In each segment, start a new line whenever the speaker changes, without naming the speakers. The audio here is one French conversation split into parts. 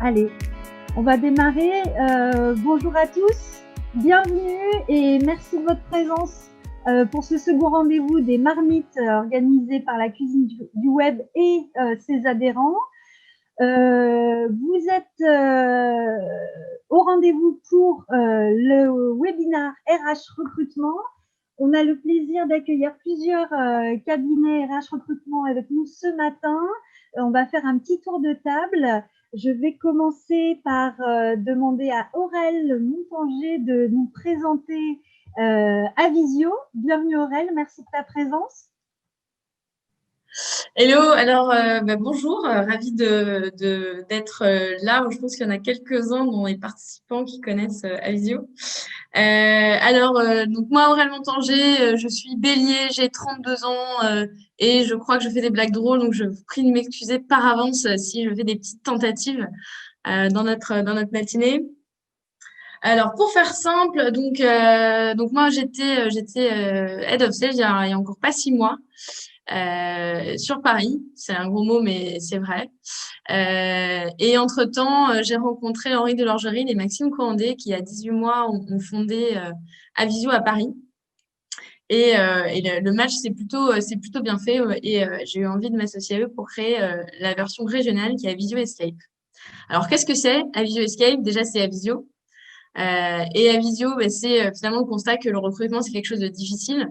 Allez, on va démarrer. Bonjour à tous, bienvenue et merci de votre présence pour ce second rendez-vous des marmites organisé par la cuisine du web et ses adhérents. Vous êtes au rendez-vous pour le webinaire RH recrutement. On a le plaisir d'accueillir plusieurs cabinets RH recrutement avec nous ce matin. On va faire un petit tour de table. Je vais commencer par demander à Aurel Montanger de nous présenter Avisio. Bienvenue Aurel, merci de ta présence.
Hello, alors bonjour, ravie d'être là. Je pense qu'il y en a quelques-uns dont les participants qui connaissent Avisio. Donc moi, Aurel Montanger, je suis bélier, j'ai 32 ans et je crois que je fais des blagues drôles, donc je vous prie de m'excuser par avance si je fais des petites tentatives dans notre matinée. Alors pour faire simple, donc moi j'étais head of sales il y a encore pas 6 mois. Sur Paris, c'est un gros mot mais c'est vrai. Et entre-temps, j'ai rencontré Henri Delorgerie et Maxime Coandé qui, il y a 18 mois, ont fondé Avisio à Paris. Et le match c'est plutôt bien fait et j'ai eu envie de m'associer à eux pour créer la version régionale qui est Avisio Escape. Alors qu'est-ce que c'est Avisio Escape? Déjà c'est Avisio. Et Avisio, c'est finalement le constat que le recrutement c'est quelque chose de difficile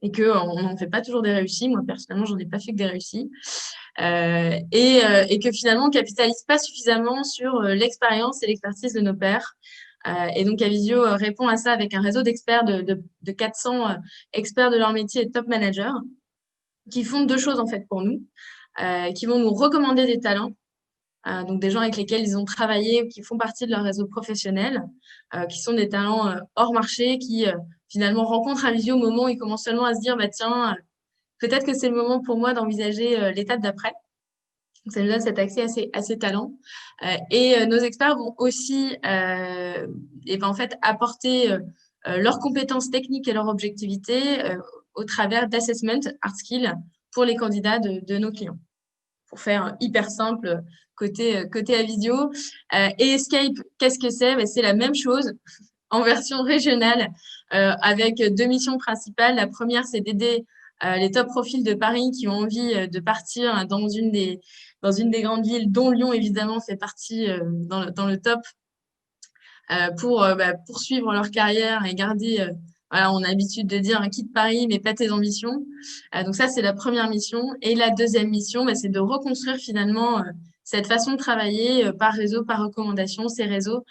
et qu'on n'en fait pas toujours des réussis. Moi, personnellement, j'en ai pas fait que des réussis. Et que finalement, on capitalise pas suffisamment sur l'expérience et l'expertise de nos pairs. Et donc, Avisio répond à ça avec un réseau d'experts de 400 experts de leur métier et top managers qui font deux choses, en fait, pour nous, qui vont nous recommander des talents, donc des gens avec lesquels ils ont travaillé, qui font partie de leur réseau professionnel, qui sont des talents hors marché, qui finalement rencontrent Avisio au moment où ils commencent seulement à se dire, bah, tiens, peut-être que c'est le moment pour moi d'envisager l'étape d'après. Donc, ça nous donne cet accès à ces talents. Et nos experts vont aussi en fait, apporter leurs compétences techniques et leur objectivité au travers d'assessment hard skills pour les candidats de nos clients. Pour faire hyper simple côté Avisio. Et Escape, qu'est-ce que c'est? C'est la même chose en version régionale avec deux missions principales. La première, c'est d'aider les top profils de Paris qui ont envie de partir dans une des grandes villes, dont Lyon, évidemment, fait partie dans le top, pour poursuivre leur carrière et garder, voilà, on a l'habitude de dire quitte Paris, mais pas tes ambitions. Donc ça, c'est la première mission. Et la deuxième mission, c'est de reconstruire finalement cette façon de travailler par réseau, par recommandation, ces réseaux,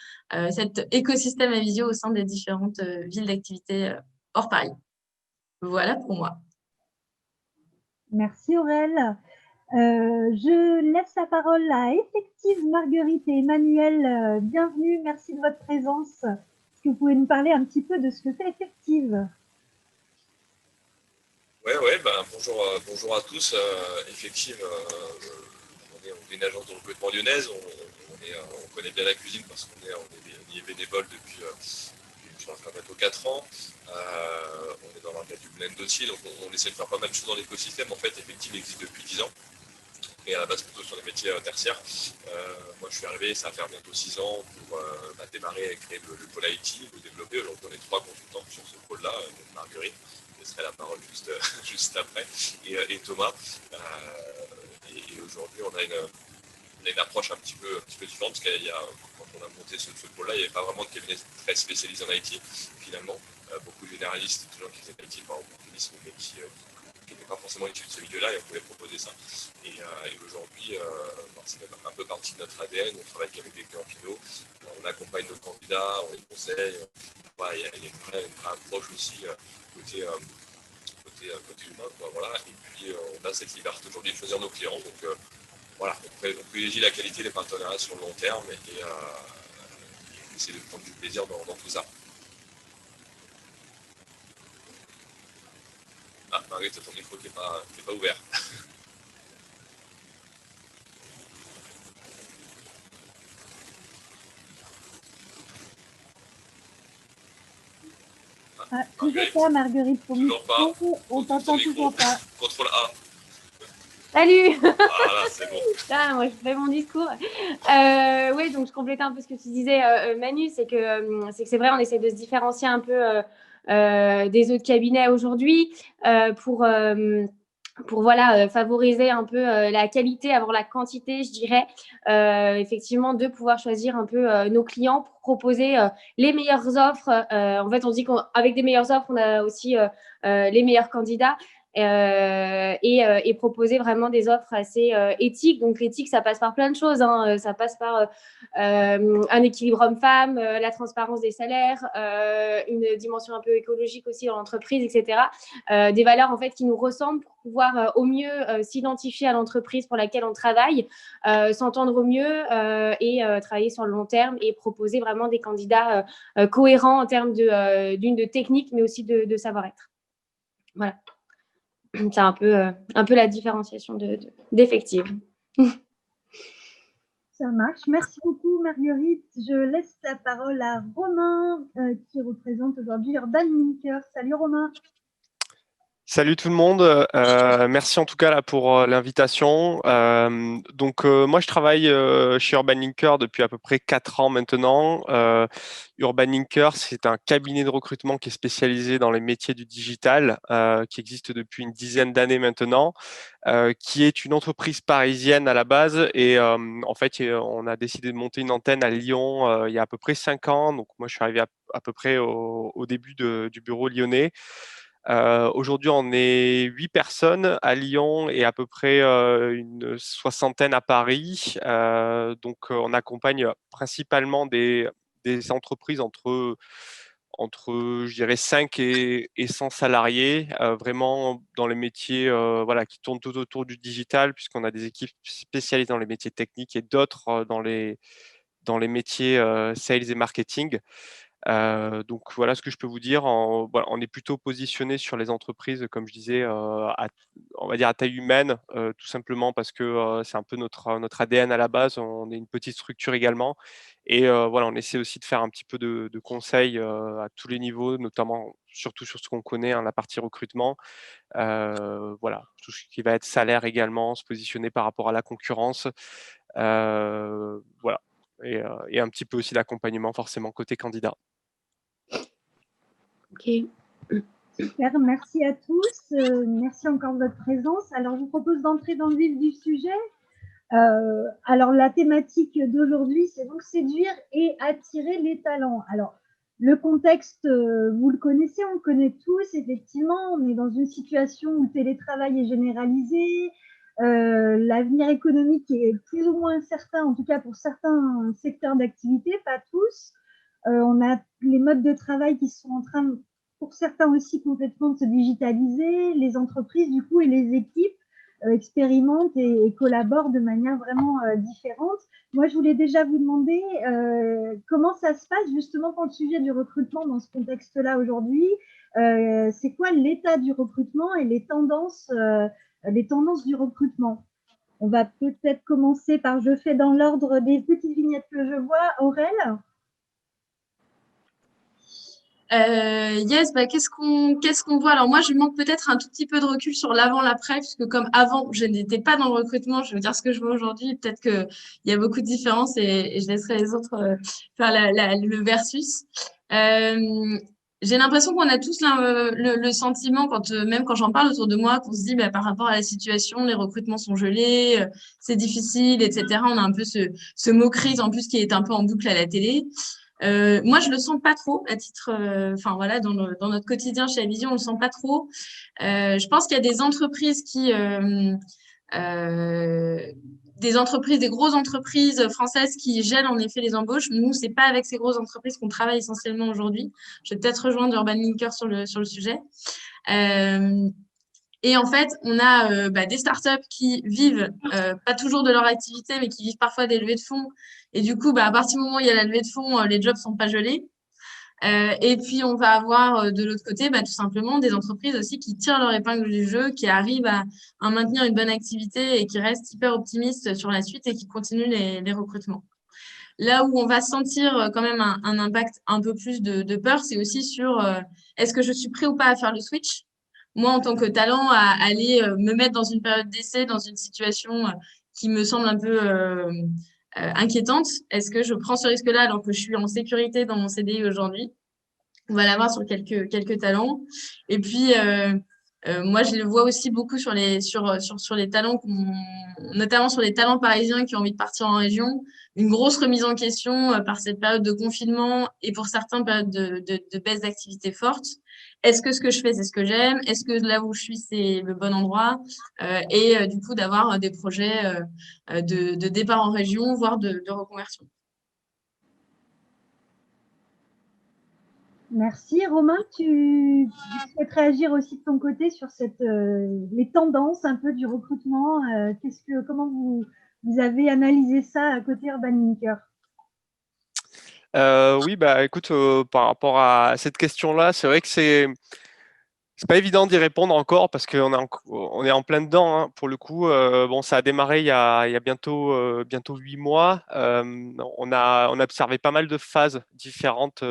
cet écosystème Avisio au sein des différentes villes d'activité hors Paris. Voilà pour moi.
Merci Aurel. Je laisse la parole à Effective Marguerite et Emmanuel. Bienvenue, merci de votre présence. Est-ce que vous pouvez nous parler un petit peu de ce que fait Effective?
Ouais, bonjour à tous. Effective, on est une agence de recrutement lyonnaise. On connaît bien la cuisine parce qu'on est bénévole depuis bientôt 4 ans. On est dans l'organe du blend aussi, donc on essaie de faire pas mal de choses dans l'écosystème. En fait, Effective existe depuis 10 ans. Et à la base plutôt sur des métiers tertiaires. Moi je suis arrivé, ça va faire bientôt 6 ans pour démarrer et créer le pôle IT, le développer. Aujourd'hui on est 3 consultants sur ce pôle-là, Marguerite, je laisserai la parole juste après, et Thomas. Et aujourd'hui on a une approche un petit peu différente, parce quand on a monté ce pôle-là, il n'y avait pas vraiment de cabinet très spécialisé en IT finalement. Beaucoup de généralistes, des gens qui faisaient IT par opportunisme, mais qui n'étaient pas forcément issus de ce milieu-là, et on pouvait proposer ça. Et aujourd'hui, c'est un peu partie de notre ADN, on travaille avec des clients finaux, on accompagne nos candidats, on les conseille. Voilà, il y a une vraie approche aussi côté humain, voilà. Et puis on a cette liberté aujourd'hui de choisir nos clients. Donc voilà, on privilégie la qualité des partenariats sur le long terme et essayer de prendre du plaisir dans tout ça. Ah, Marguerite, ton micro qui n'est pas ouvert.
Toujours pas, Marguerite, ton
toujours
micro,
pas.
on t'entend toujours pas.
Contrôle A.
Salut.
Voilà, c'est bon.
Là, moi, je fais mon discours. Oui, donc je complétais un peu ce que tu disais, Manu, c'est que c'est vrai, on essaie de se différencier un peu des autres cabinets aujourd'hui pour voilà, favoriser un peu la qualité avant la quantité, je dirais. Effectivement, de pouvoir choisir un peu nos clients pour proposer les meilleures offres. En fait, on dit qu'avec des meilleures offres, on a aussi les meilleurs candidats. Et proposer vraiment des offres assez éthiques. Donc, l'éthique, ça passe par plein de choses. Hein. Ça passe par un équilibre homme-femme, la transparence des salaires, une dimension un peu écologique aussi dans l'entreprise, etc. Des valeurs, en fait, qui nous ressemblent pour pouvoir au mieux s'identifier à l'entreprise pour laquelle on travaille, s'entendre au mieux et travailler sur le long terme et proposer vraiment des candidats cohérents en termes de technique, mais aussi de savoir-être. Voilà. C'est un peu la différenciation d'effectifs.
Ça marche. Merci beaucoup, Marguerite. Je laisse la parole à Romain, qui représente aujourd'hui Urban Linker. Salut, Romain.
Salut tout le monde, merci en tout cas là pour l'invitation. Moi je travaille chez Urban Linker depuis à peu près 4 ans maintenant. Urban Linker, c'est un cabinet de recrutement qui est spécialisé dans les métiers du digital, qui existe depuis une dizaine d'années maintenant, qui est une entreprise parisienne à la base et en fait on a décidé de monter une antenne à Lyon il y a à peu près 5 ans. Donc moi je suis arrivé à peu près au début du bureau lyonnais. Aujourd'hui, on est 8 personnes à Lyon et à peu près une soixantaine à Paris. On accompagne principalement des entreprises entre, je dirais, 5 et 100 salariés, vraiment dans les métiers voilà, qui tournent tout autour du digital, puisqu'on a des équipes spécialisées dans les métiers techniques et d'autres dans les métiers sales et marketing. Donc voilà ce que je peux vous dire. Voilà, on est plutôt positionné sur les entreprises, comme je disais, on va dire à taille humaine, tout simplement parce que c'est un peu notre ADN à la base. On est une petite structure également. Et voilà, on essaie aussi de faire un petit peu de conseils à tous les niveaux, notamment surtout sur ce qu'on connaît, hein, la partie recrutement. Voilà, tout ce qui va être salaire également, se positionner par rapport à la concurrence. Voilà. Et un petit peu aussi d'accompagnement forcément côté candidat.
Ok.
Super, merci à tous. Merci encore de votre présence. Alors, je vous propose d'entrer dans le vif du sujet. Alors, la thématique d'aujourd'hui, c'est donc séduire et attirer les talents. Alors, le contexte, vous le connaissez, on le connaît tous. Effectivement, on est dans une situation où le télétravail est généralisé. L'avenir économique est plus ou moins incertain, en tout cas pour certains secteurs d'activité, pas tous. On a les modes de travail qui sont en train, pour certains aussi, complètement de se digitaliser. Les entreprises, du coup, et les équipes expérimentent et collaborent de manière vraiment différente. Moi, je voulais déjà vous demander comment ça se passe justement pour le sujet du recrutement dans ce contexte-là aujourd'hui. C'est quoi l'état du recrutement et les tendances du recrutement? On va peut-être commencer par, je fais dans l'ordre des petites vignettes que je vois. Aurel?
Yes, qu'est-ce qu'on voit? Alors moi, je manque peut-être un tout petit peu de recul sur l'avant, l'après, puisque comme avant, je n'étais pas dans le recrutement, je veux dire ce que je vois aujourd'hui, peut-être qu'il y a beaucoup de différences et je laisserai les autres faire le versus. J'ai l'impression qu'on a tous le sentiment, même quand j'en parle autour de moi, qu'on se dit par rapport à la situation, les recrutements sont gelés, c'est difficile, etc. On a un peu ce mot-crise en plus qui est un peu en boucle à la télé. Moi, je le sens pas trop à titre, voilà, dans notre quotidien chez Avision, on le sent pas trop. Je pense qu'il y a des entreprises des grosses entreprises françaises qui gèlent en effet les embauches. Nous, c'est pas avec ces grosses entreprises qu'on travaille essentiellement aujourd'hui. Je vais peut-être rejoindre Urban Linker sur le sujet. Et en fait, on a des startups qui vivent pas toujours de leur activité, mais qui vivent parfois des levées de fonds. Et du coup, à partir du moment où il y a la levée de fonds, les jobs sont pas gelés. Et puis, on va avoir de l'autre côté, tout simplement, des entreprises aussi qui tirent leur épingle du jeu, qui arrivent à maintenir une bonne activité et qui restent hyper optimistes sur la suite et qui continuent les recrutements. Là où on va sentir quand même un impact un peu plus de peur, c'est aussi sur est-ce que je suis prêt ou pas à faire le switch? moi, en tant que talent, à aller me mettre dans une période d'essai, dans une situation qui me semble un peu inquiétante? Est-ce que je prends ce risque-là alors que je suis en sécurité dans mon CDI aujourd'hui? On va l'avoir sur quelques talents. Et puis, moi, je le vois aussi beaucoup sur les talents, notamment sur les talents parisiens qui ont envie de partir en région. Une grosse remise en question par cette période de confinement et pour certains, période de baisse d'activité forte. Est-ce que ce que je fais, c'est ce que j'aime? Est-ce que là où je suis, c'est le bon endroit? Du coup, d'avoir des projets de départ en région, voire de reconversion.
Merci. Romain, tu souhaites réagir aussi de ton côté sur les tendances un peu du recrutement. Comment vous avez analysé ça à côté Urban Linker?
Oui, bah écoute, par rapport à cette question-là, c'est vrai que c'est pas évident d'y répondre encore parce on est en plein dedans, hein, pour le coup. Bon, ça a démarré il y a bientôt 8 mois. On a observé pas mal de phases différentes.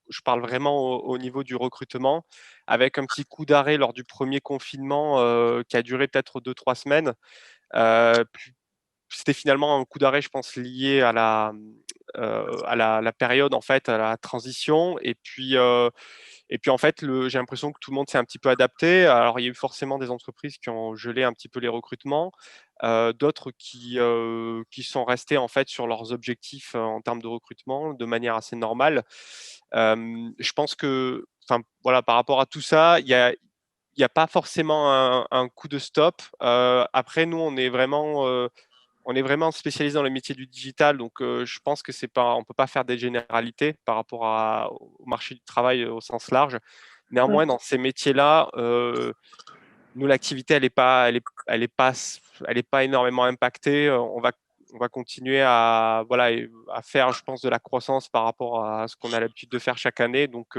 Je parle vraiment au niveau du recrutement, avec un petit coup d'arrêt lors du premier confinement qui a duré peut-être 2-3 semaines. Puis c'était finalement un coup d'arrêt, je pense, lié à la période, en fait, à la transition. Et puis en fait, j'ai l'impression que tout le monde s'est un petit peu adapté. Alors, il y a eu forcément des entreprises qui ont gelé un petit peu les recrutements, d'autres qui sont restés en fait sur leurs objectifs en termes de recrutement de manière assez normale. Je pense que, enfin, voilà, par rapport à tout ça, il y a pas forcément un coup de stop. Après, nous, on est vraiment spécialisé dans le métier du digital, donc je pense que on peut pas faire des généralités par rapport au marché du travail au sens large. Néanmoins, dans ces métiers-là, nous, l'activité, elle est pas énormément impactée. On va continuer voilà, à faire, je pense, de la croissance par rapport à ce qu'on a l'habitude de faire chaque année. Donc,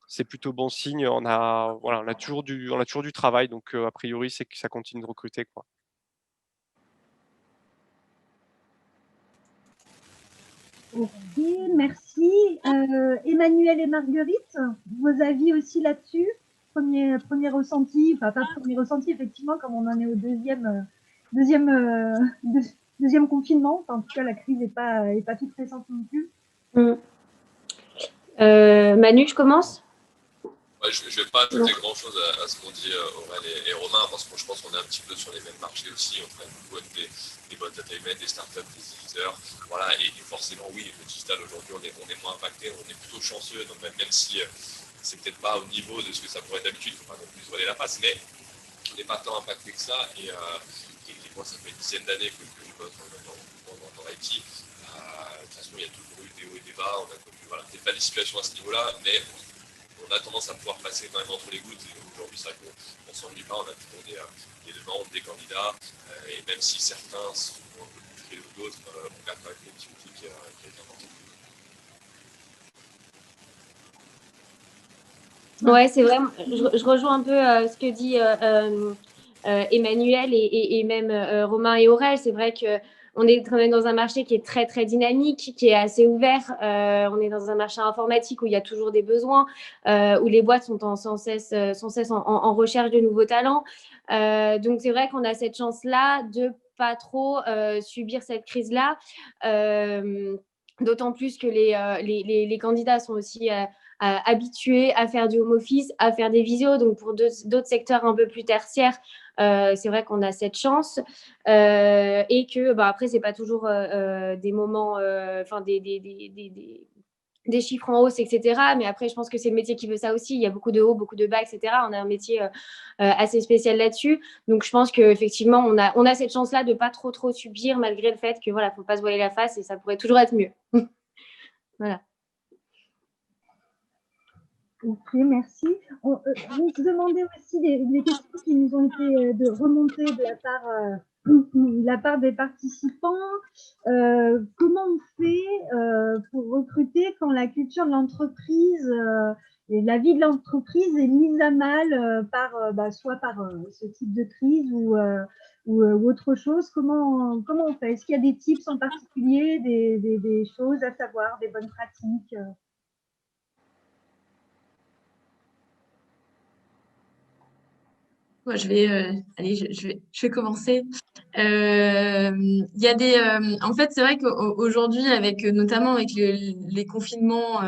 c'est plutôt bon signe. Voilà, on a toujours du travail. Donc, a priori, c'est que ça continue de recruter, quoi.
Ok, merci. Emmanuel et Marguerite, vos avis aussi là-dessus? Premier ressenti, enfin pas premier ressenti, effectivement, comme on en est au deuxième, deuxième confinement. Enfin, en tout cas, la crise n'est pas toute récente non plus.
Manu, je commence?
Ouais, je ne vais pas ajouter grand-chose à ce qu'ont dit Aurèle et Romain, parce que je pense qu'on est un petit peu sur les mêmes marchés aussi. On travaille beaucoup avec des boîtes entertainment, des startups, des éditeurs. Voilà, et forcément, oui, le digital aujourd'hui, on est moins impacté, on est plutôt chanceux, donc même si c'est peut-être pas au niveau de ce que ça pourrait être d'habitude, il ne faut pas non plus se voiler la face, mais on n'est pas tant impacté que ça. Et moi, ça fait une dizaine d'années que je bosse dans l'IT. De toute façon, il y a toujours eu des hauts et des bas. On a connu, voilà, peut-être pas des situations à ce niveau-là, mais on a tendance à pouvoir passer quand même entre les gouttes. Et aujourd'hui, c'est vrai qu'on ne s'ennuie pas. On a toujours des demandes, des candidats. Et même si certains sont un peu plus frileux que d'autres, on garde quand même des petits outils qui est important.
Ouais, c'est vrai. Je rejoins un peu ce que dit Emmanuel et même Romain et Aurèle. C'est vrai que on est quand même dans un marché qui est très très dynamique, qui est assez ouvert. On est dans un marché informatique où il y a toujours des besoins, où les boîtes sont sans cesse en recherche de nouveaux talents. Donc c'est vrai qu'on a cette chance-là de pas trop subir cette crise-là. D'autant plus que les candidats sont aussi habitués à faire du home office, à faire des visios. Donc, pour d'autres secteurs un peu plus tertiaires, c'est vrai qu'on a cette chance. Et que, après, c'est pas toujours des moments, enfin, des chiffres en hausse, etc. Mais après, je pense que c'est le métier qui veut ça aussi. Il y a beaucoup de hauts, beaucoup de bas, etc. On a un métier assez spécial là-dessus. Donc, je pense qu'effectivement, on a cette chance-là de pas trop subir, malgré le fait que, voilà, faut pas se voiler la face et ça pourrait toujours être mieux. Voilà.
Ok, merci. On se demandait aussi des questions qui nous ont été remontées de la part des participants. Comment on fait pour recruter quand la culture de l'entreprise et la vie de l'entreprise est mise à mal soit par ce type de crise ou autre chose? Comment on fait? Est-ce qu'il y a des tips en particulier, des choses à savoir, des bonnes pratiques?
Moi, allez, je vais commencer. Il y a en fait, c'est vrai qu'aujourd'hui, notamment avec les confinements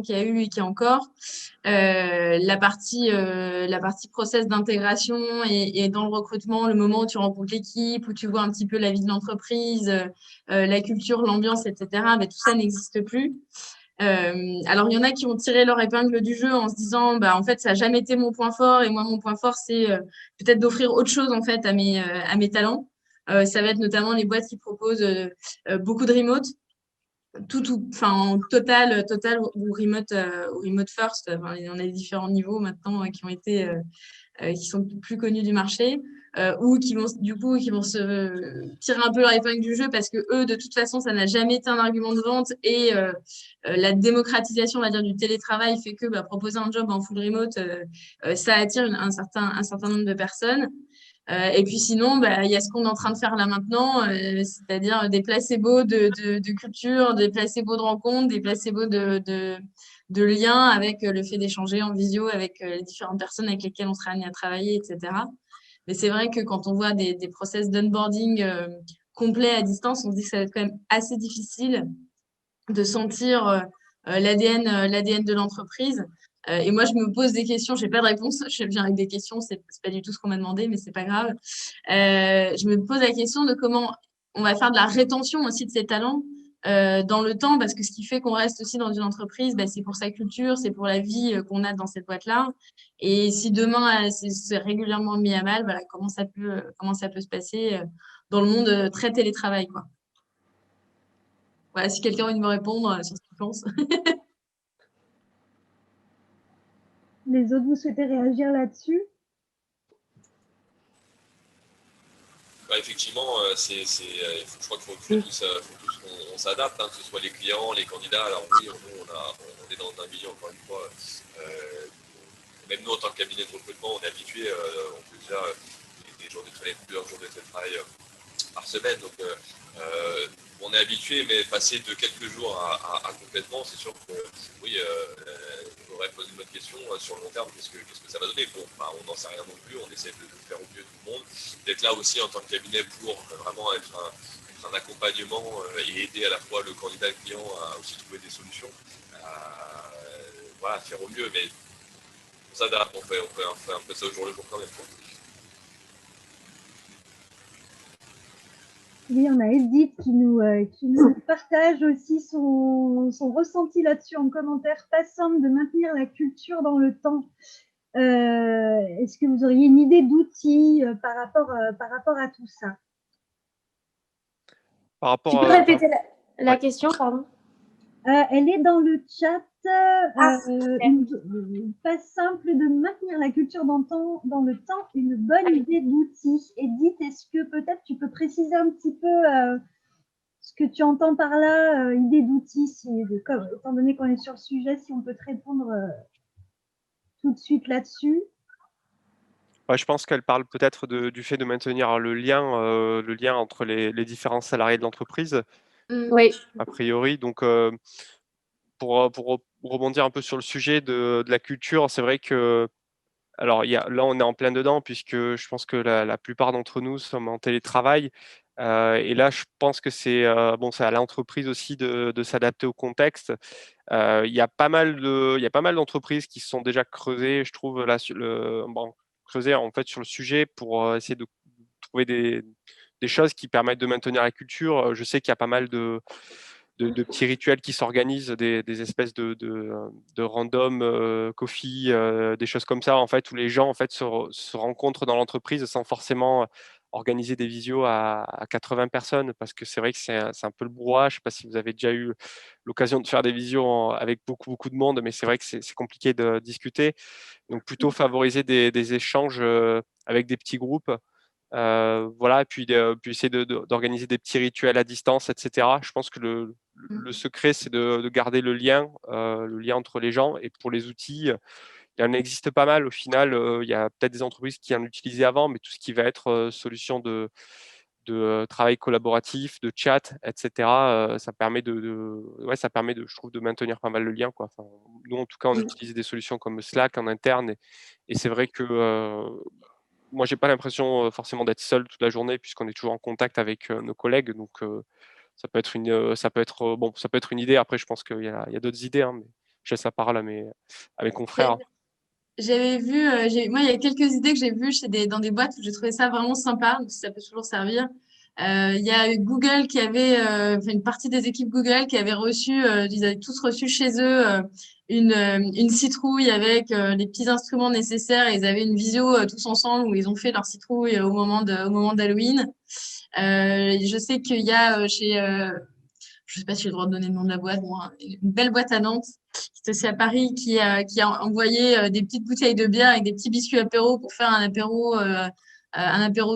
qu'il y a eu et qu'il y a encore, la partie process d'intégration et dans le recrutement, le moment où tu rencontres l'équipe, où tu vois un petit peu la vie de l'entreprise, la culture, l'ambiance, etc., ben, tout ça n'existe plus. Alors, il y en a qui ont tiré leur épingle du jeu en se disant, bah, en fait, ça n'a jamais été mon point fort et moi, mon point fort, c'est peut-être d'offrir autre chose en fait à mes talents. Ça va être notamment les boîtes qui proposent beaucoup de remote, enfin, en total ou remote first. Enfin, on a différents niveaux maintenant qui sont plus connus du marché. Ou qui vont se tirer un peu leur épingle du jeu parce que eux, de toute façon, ça n'a jamais été un argument de vente et la démocratisation, on va dire, du télétravail fait que bah, proposer un job en full remote, ça attire un certain nombre de personnes. Et puis sinon, bah, il y a ce qu'on est en train de faire là maintenant, c'est-à-dire des placebos de culture, des placebos de rencontres, des placebos de liens avec le fait d'échanger en visio avec les différentes personnes avec lesquelles on sera amené à travailler, etc. Mais c'est vrai que quand on voit des process d'onboarding complets à distance, on se dit que ça va être quand même assez difficile de sentir l'ADN de l'entreprise. Et moi, je me pose des questions, je n'ai pas de réponse. Je viens avec des questions, c'est pas du tout ce qu'on m'a demandé, mais c'est pas grave. Je me pose la question de comment on va faire de la rétention aussi de ces talents dans le temps, parce que ce qui fait qu'on reste aussi dans une entreprise, bah, c'est pour sa culture, c'est pour la vie qu'on a dans cette boîte-là. Et si demain c'est régulièrement mis à mal, voilà, comment ça peut se passer dans le monde très télétravail, quoi. Voilà, si quelqu'un a envie de me répondre sur ce qu'il pense.
Les autres, vous souhaitez réagir là-dessus?
Bah, effectivement, je crois qu'il faut tous on s'adapte, hein, que ce soit les clients, les candidats. Alors oui, on est dans un milieu, encore une fois, même nous en tant que cabinet de recrutement, on est habitué, on peut déjà des jours de travail, plusieurs jours de travail par semaine. Donc on est habitué, mais passer de quelques jours à complètement, c'est sûr que oui, on aurait posé une bonne question sur le long terme, qu'est-ce que ça va donner. Bon, bah, on n'en sait rien non plus, on essaie de faire au mieux tout le monde, d'être là aussi en tant que cabinet pour vraiment être un accompagnement et aider à la fois le candidat et le client à aussi trouver des solutions, voilà, faire au mieux, mais on s'adapte, on fait un peu ça au jour le jour quand même.
Oui, on a Edith qui nous partage aussi son ressenti là-dessus en commentaire. Pas simple de maintenir la culture dans le temps. Est-ce que vous auriez une idée d'outils par rapport à tout ça?
Tu peux répéter la question, pardon?
Elle est dans le chat.
Okay.
Pas simple de maintenir la culture dans le temps, une bonne idée d'outils. Edith, est-ce que peut-être tu peux préciser un petit peu ce que tu entends par là, idée d'outils, étant donné qu'on est sur le sujet, si on peut te répondre tout de suite là-dessus?
Ouais, je pense qu'elle parle peut-être du fait de maintenir le lien entre les différents salariés de l'entreprise,
Oui.
a priori. Donc, pour rebondir un peu sur le sujet de la culture, c'est vrai que alors là, on est en plein dedans puisque je pense que la plupart d'entre nous sommes en télétravail. Et là, je pense que c'est à l'entreprise aussi de s'adapter au contexte. Il y a pas mal d'entreprises qui se sont déjà creusées, je trouve, là, creusées en fait sur le sujet pour essayer de trouver des choses qui permettent de maintenir la culture. Je sais qu'il y a pas mal de petits rituels qui s'organisent, des espèces de random coffee, des choses comme ça, en fait, où les gens en fait, se rencontrent dans l'entreprise sans forcément organiser des visios à 80 personnes, parce que c'est vrai que c'est un peu le brouhaha. Je ne sais pas si vous avez déjà eu l'occasion de faire des visios avec beaucoup de monde, mais c'est vrai que c'est compliqué de discuter. Donc plutôt favoriser des échanges avec des petits groupes. Voilà, et puis essayer d'organiser des petits rituels à distance, etc. Je pense que le secret, c'est de garder le lien entre les gens. Et pour les outils, il en existe pas mal. Au final, il y a peut-être des entreprises qui en utilisaient avant, mais tout ce qui va être solution de travail collaboratif, de chat, etc., ça permet je trouve, de maintenir pas mal le lien, quoi. Enfin, nous, en tout cas, on utilise des solutions comme Slack en interne, et c'est vrai que moi, j'ai pas l'impression forcément d'être seul toute la journée puisqu'on est toujours en contact avec nos collègues. Donc, ça peut être une idée. Après, je pense qu'il y a d'autres idées, hein, mais je laisse la parole à mes confrères.
J'avais vu, moi, il y a quelques idées que j'ai vues dans des boîtes où j'ai trouvé ça vraiment sympa, donc ça peut toujours servir. Il y a Google qui avait, une partie des équipes Google qui avaient ils avaient tous reçu chez eux une citrouille avec les petits instruments nécessaires et ils avaient une visio tous ensemble où ils ont fait leur citrouille au moment d'Halloween. Je sais qu'il y a je sais pas si j'ai le droit de donner le nom de la boîte, moi, une belle boîte à Nantes, qui est aussi à Paris, qui a envoyé des petites bouteilles de bière avec des petits biscuits apéro pour faire un apéro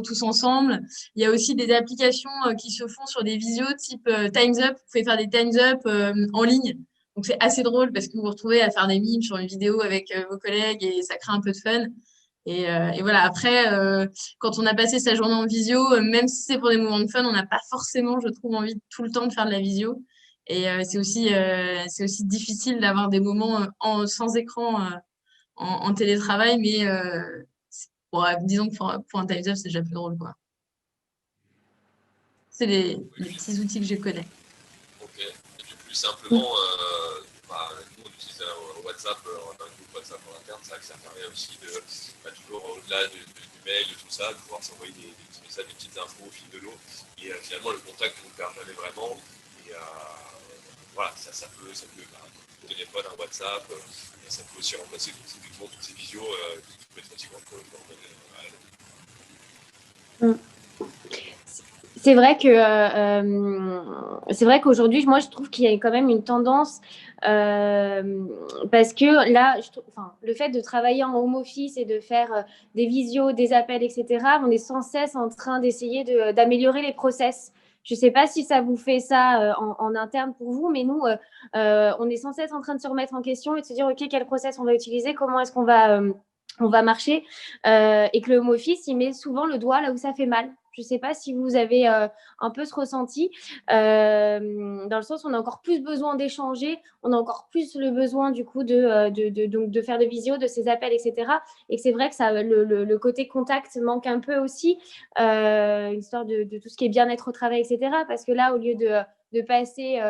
tous ensemble. Il y a aussi des applications qui se font sur des visios type Time's Up. Vous pouvez faire des Time's Up en ligne. Donc, c'est assez drôle parce que vous vous retrouvez à faire des mimes sur une vidéo avec vos collègues et ça crée un peu de fun. Et voilà, après, quand on a passé sa journée en visio, même si c'est pour des moments de fun, on n'a pas forcément, je trouve, envie tout le temps de faire de la visio. Et c'est aussi difficile d'avoir des moments sans écran en télétravail, mais disons que pour un Time's Up, c'est déjà plus drôle, quoi. C'est les petits outils que je connais.
Ok. Et puis plus simplement, nous on utilise WhatsApp, un groupe WhatsApp en interne, ça permet aussi de, toujours au-delà du mail, de tout ça, de pouvoir s'envoyer des petits messages, des petites infos au fil de l'eau. Et finalement, le contact ne nous perd jamais vraiment. Et voilà, ça peut un téléphone, un WhatsApp, ça peut aussi remplacer toutes ces visios qui peuvent être fatigantes pour le
C'est vrai qu'aujourd'hui, moi, je trouve qu'il y a quand même une tendance parce que là, le fait de travailler en home office et de faire des visios, des appels, etc., on est sans cesse en train d'essayer d'améliorer les process. Je ne sais pas si ça vous fait ça en interne pour vous, mais nous, on est sans cesse en train de se remettre en question et de se dire, OK, quel process on va utiliser, comment est-ce qu'on va marcher, et que le home office, il met souvent le doigt là où ça fait mal. Je ne sais pas si vous avez un peu ce ressenti, dans le sens où on a encore plus besoin d'échanger, on a encore plus le besoin du coup de faire de visio, de ces appels, etc. Et que c'est vrai que le côté contact manque un peu aussi, une histoire de tout ce qui est bien-être au travail, etc. Parce que là, au lieu de passer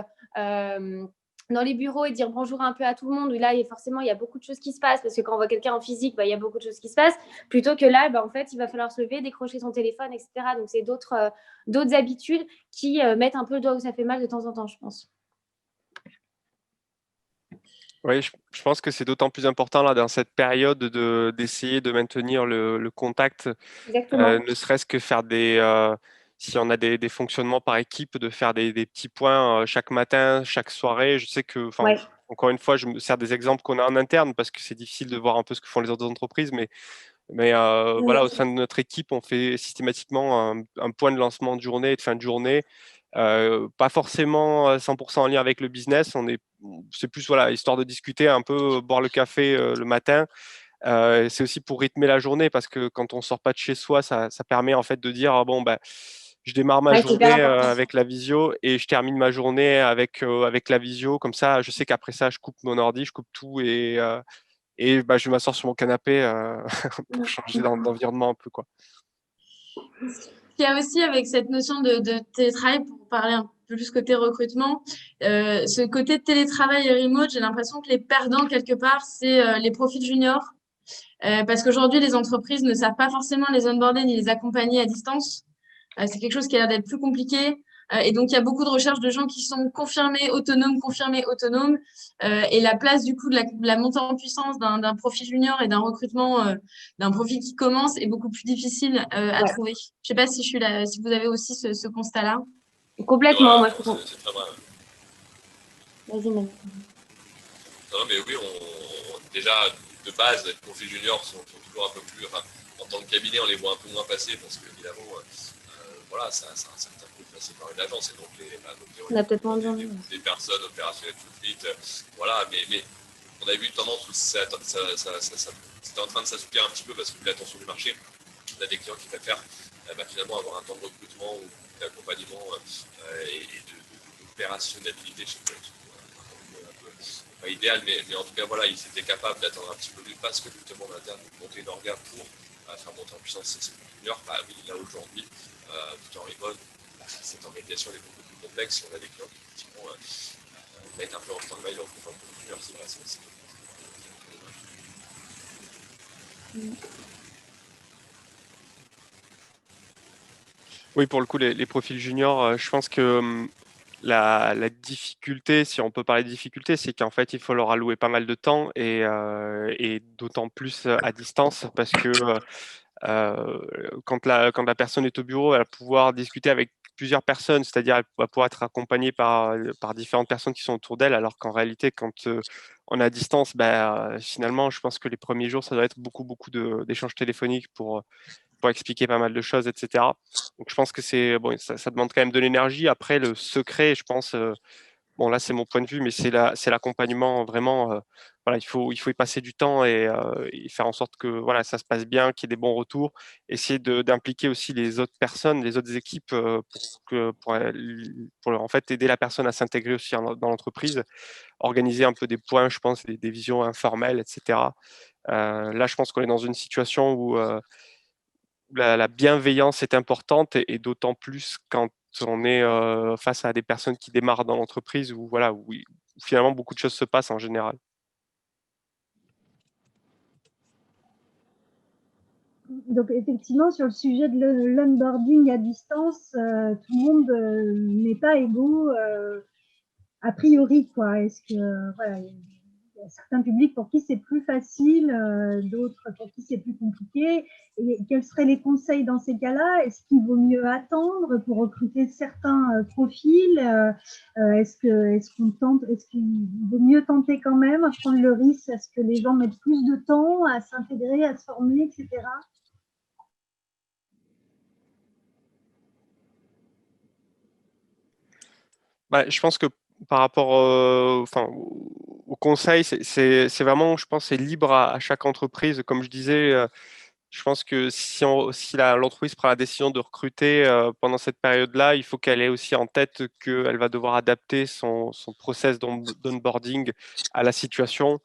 dans les bureaux et dire bonjour un peu à tout le monde, où là, forcément, il y a beaucoup de choses qui se passent, parce que quand on voit quelqu'un en physique, il y a beaucoup de choses qui se passent, plutôt que là, en fait, il va falloir se lever, décrocher son téléphone, etc. Donc, c'est d'autres habitudes qui mettent un peu le doigt où ça fait mal de temps en temps, je pense.
Oui, je pense que c'est d'autant plus important là dans cette période d'essayer de maintenir le contact, ne serait-ce que faire si on a des fonctionnements par équipe, de faire des petits points chaque matin, chaque soirée. Je sais que, encore une fois, je me sers des exemples qu'on a en interne parce que c'est difficile de voir un peu ce que font les autres entreprises, mais voilà, au sein de notre équipe, on fait systématiquement un point de lancement de journée et de fin de journée. Pas forcément 100% en lien avec le business, c'est plus voilà, histoire de discuter un peu, boire le café le matin. C'est aussi pour rythmer la journée parce que quand on sort pas de chez soi, ça permet en fait de dire je démarre ma journée avec la visio et je termine ma journée avec la visio. Comme ça, je sais qu'après ça, je coupe mon ordi, je coupe tout et je vais m'asseoir sur mon canapé pour changer d'environnement un peu, quoi.
Il y a aussi avec cette notion de télétravail, pour parler un peu plus côté recrutement, ce côté télétravail et remote, j'ai l'impression que les perdants quelque part, c'est les profils juniors. Parce qu'aujourd'hui, les entreprises ne savent pas forcément les onboarder ni les accompagner à distance. C'est quelque chose qui a l'air d'être plus compliqué. Et donc, il y a beaucoup de recherches de gens qui sont confirmés autonomes. Et la place, du coup, de la montée en puissance d'un profil junior et d'un recrutement d'un profil qui commence est beaucoup plus difficile à trouver. Je ne sais pas si si vous avez aussi ce constat-là.
Complètement, moi, je
comprends. C'est très vrai.
Vas-y, Manu.
Non, mais oui, déjà, de base, les profils juniors sont toujours un peu plus... en tant que cabinet, on les voit un peu moins passer parce qu'évidemment, voilà, ça a un certain coût de passer par une agence. Et donc,
on a peut-être moins
des personnes opérationnelles tout de suite. Voilà, mais on a vu une tendance où c'était en train de s'assouplir un petit peu parce que vu l'attention du marché, on a des clients qui préfèrent finalement avoir un temps de recrutement ou d'accompagnement et d'opérationnalité chez eux. Pas idéal, mais en tout cas, voilà, ils étaient capables d'attendre un petit peu plus parce que justement, en interne, de monter une orga pour à faire monter en puissance ces profils juniors, oui, là aujourd'hui, tout en remote, cette organisation est beaucoup plus complexe. On a des clients qui effectivement mettent un peu en stand-by leur profil junior, c'est vrai.
Oui, pour le coup, les profils juniors, je pense que la difficulté, si on peut parler de difficulté, c'est qu'en fait, il faut leur allouer pas mal de temps et d'autant plus à distance parce que quand la personne est au bureau, elle va pouvoir discuter avec plusieurs personnes, c'est-à-dire elle va pouvoir être accompagnée par différentes personnes qui sont autour d'elle, alors qu'en réalité, quand on est à distance, finalement, je pense que les premiers jours, ça doit être beaucoup d'échanges téléphoniques pour expliquer pas mal de choses, etc. Donc je pense que bon, ça demande quand même de l'énergie. Après, le secret, je pense, bon là c'est mon point de vue, mais c'est l'accompagnement vraiment. Voilà, il faut y passer du temps et faire en sorte que voilà ça se passe bien, qu'il y ait des bons retours. Essayer d'impliquer aussi les autres personnes, les autres équipes pour en fait aider la personne à s'intégrer aussi dans l'entreprise. Organiser un peu des points, je pense, des visions informelles, etc. Là, je pense qu'on est dans une situation où la bienveillance est importante et d'autant plus quand on est face à des personnes qui démarrent dans l'entreprise où, voilà, où finalement beaucoup de choses se passent en général.
Donc effectivement, sur le sujet de l'onboarding à distance, tout le monde n'est pas égaux a priori, quoi. Est-ce que voilà, il y a certains publics pour qui c'est plus facile, d'autres pour qui c'est plus compliqué. Et quels seraient les conseils dans ces cas-là? Est-ce qu'il vaut mieux attendre pour recruter certains profils? Est-ce qu'il vaut mieux tenter quand même, prendre le risque à ce que les gens mettent plus de temps à s'intégrer, à se former, etc.
Je pense que par rapport au conseil, c'est vraiment, je pense, c'est libre à chaque entreprise. Comme je disais, je pense que si l'entreprise prend la décision de recruter pendant cette période-là, il faut qu'elle ait aussi en tête qu'elle va devoir adapter son process d'onboarding à la situation.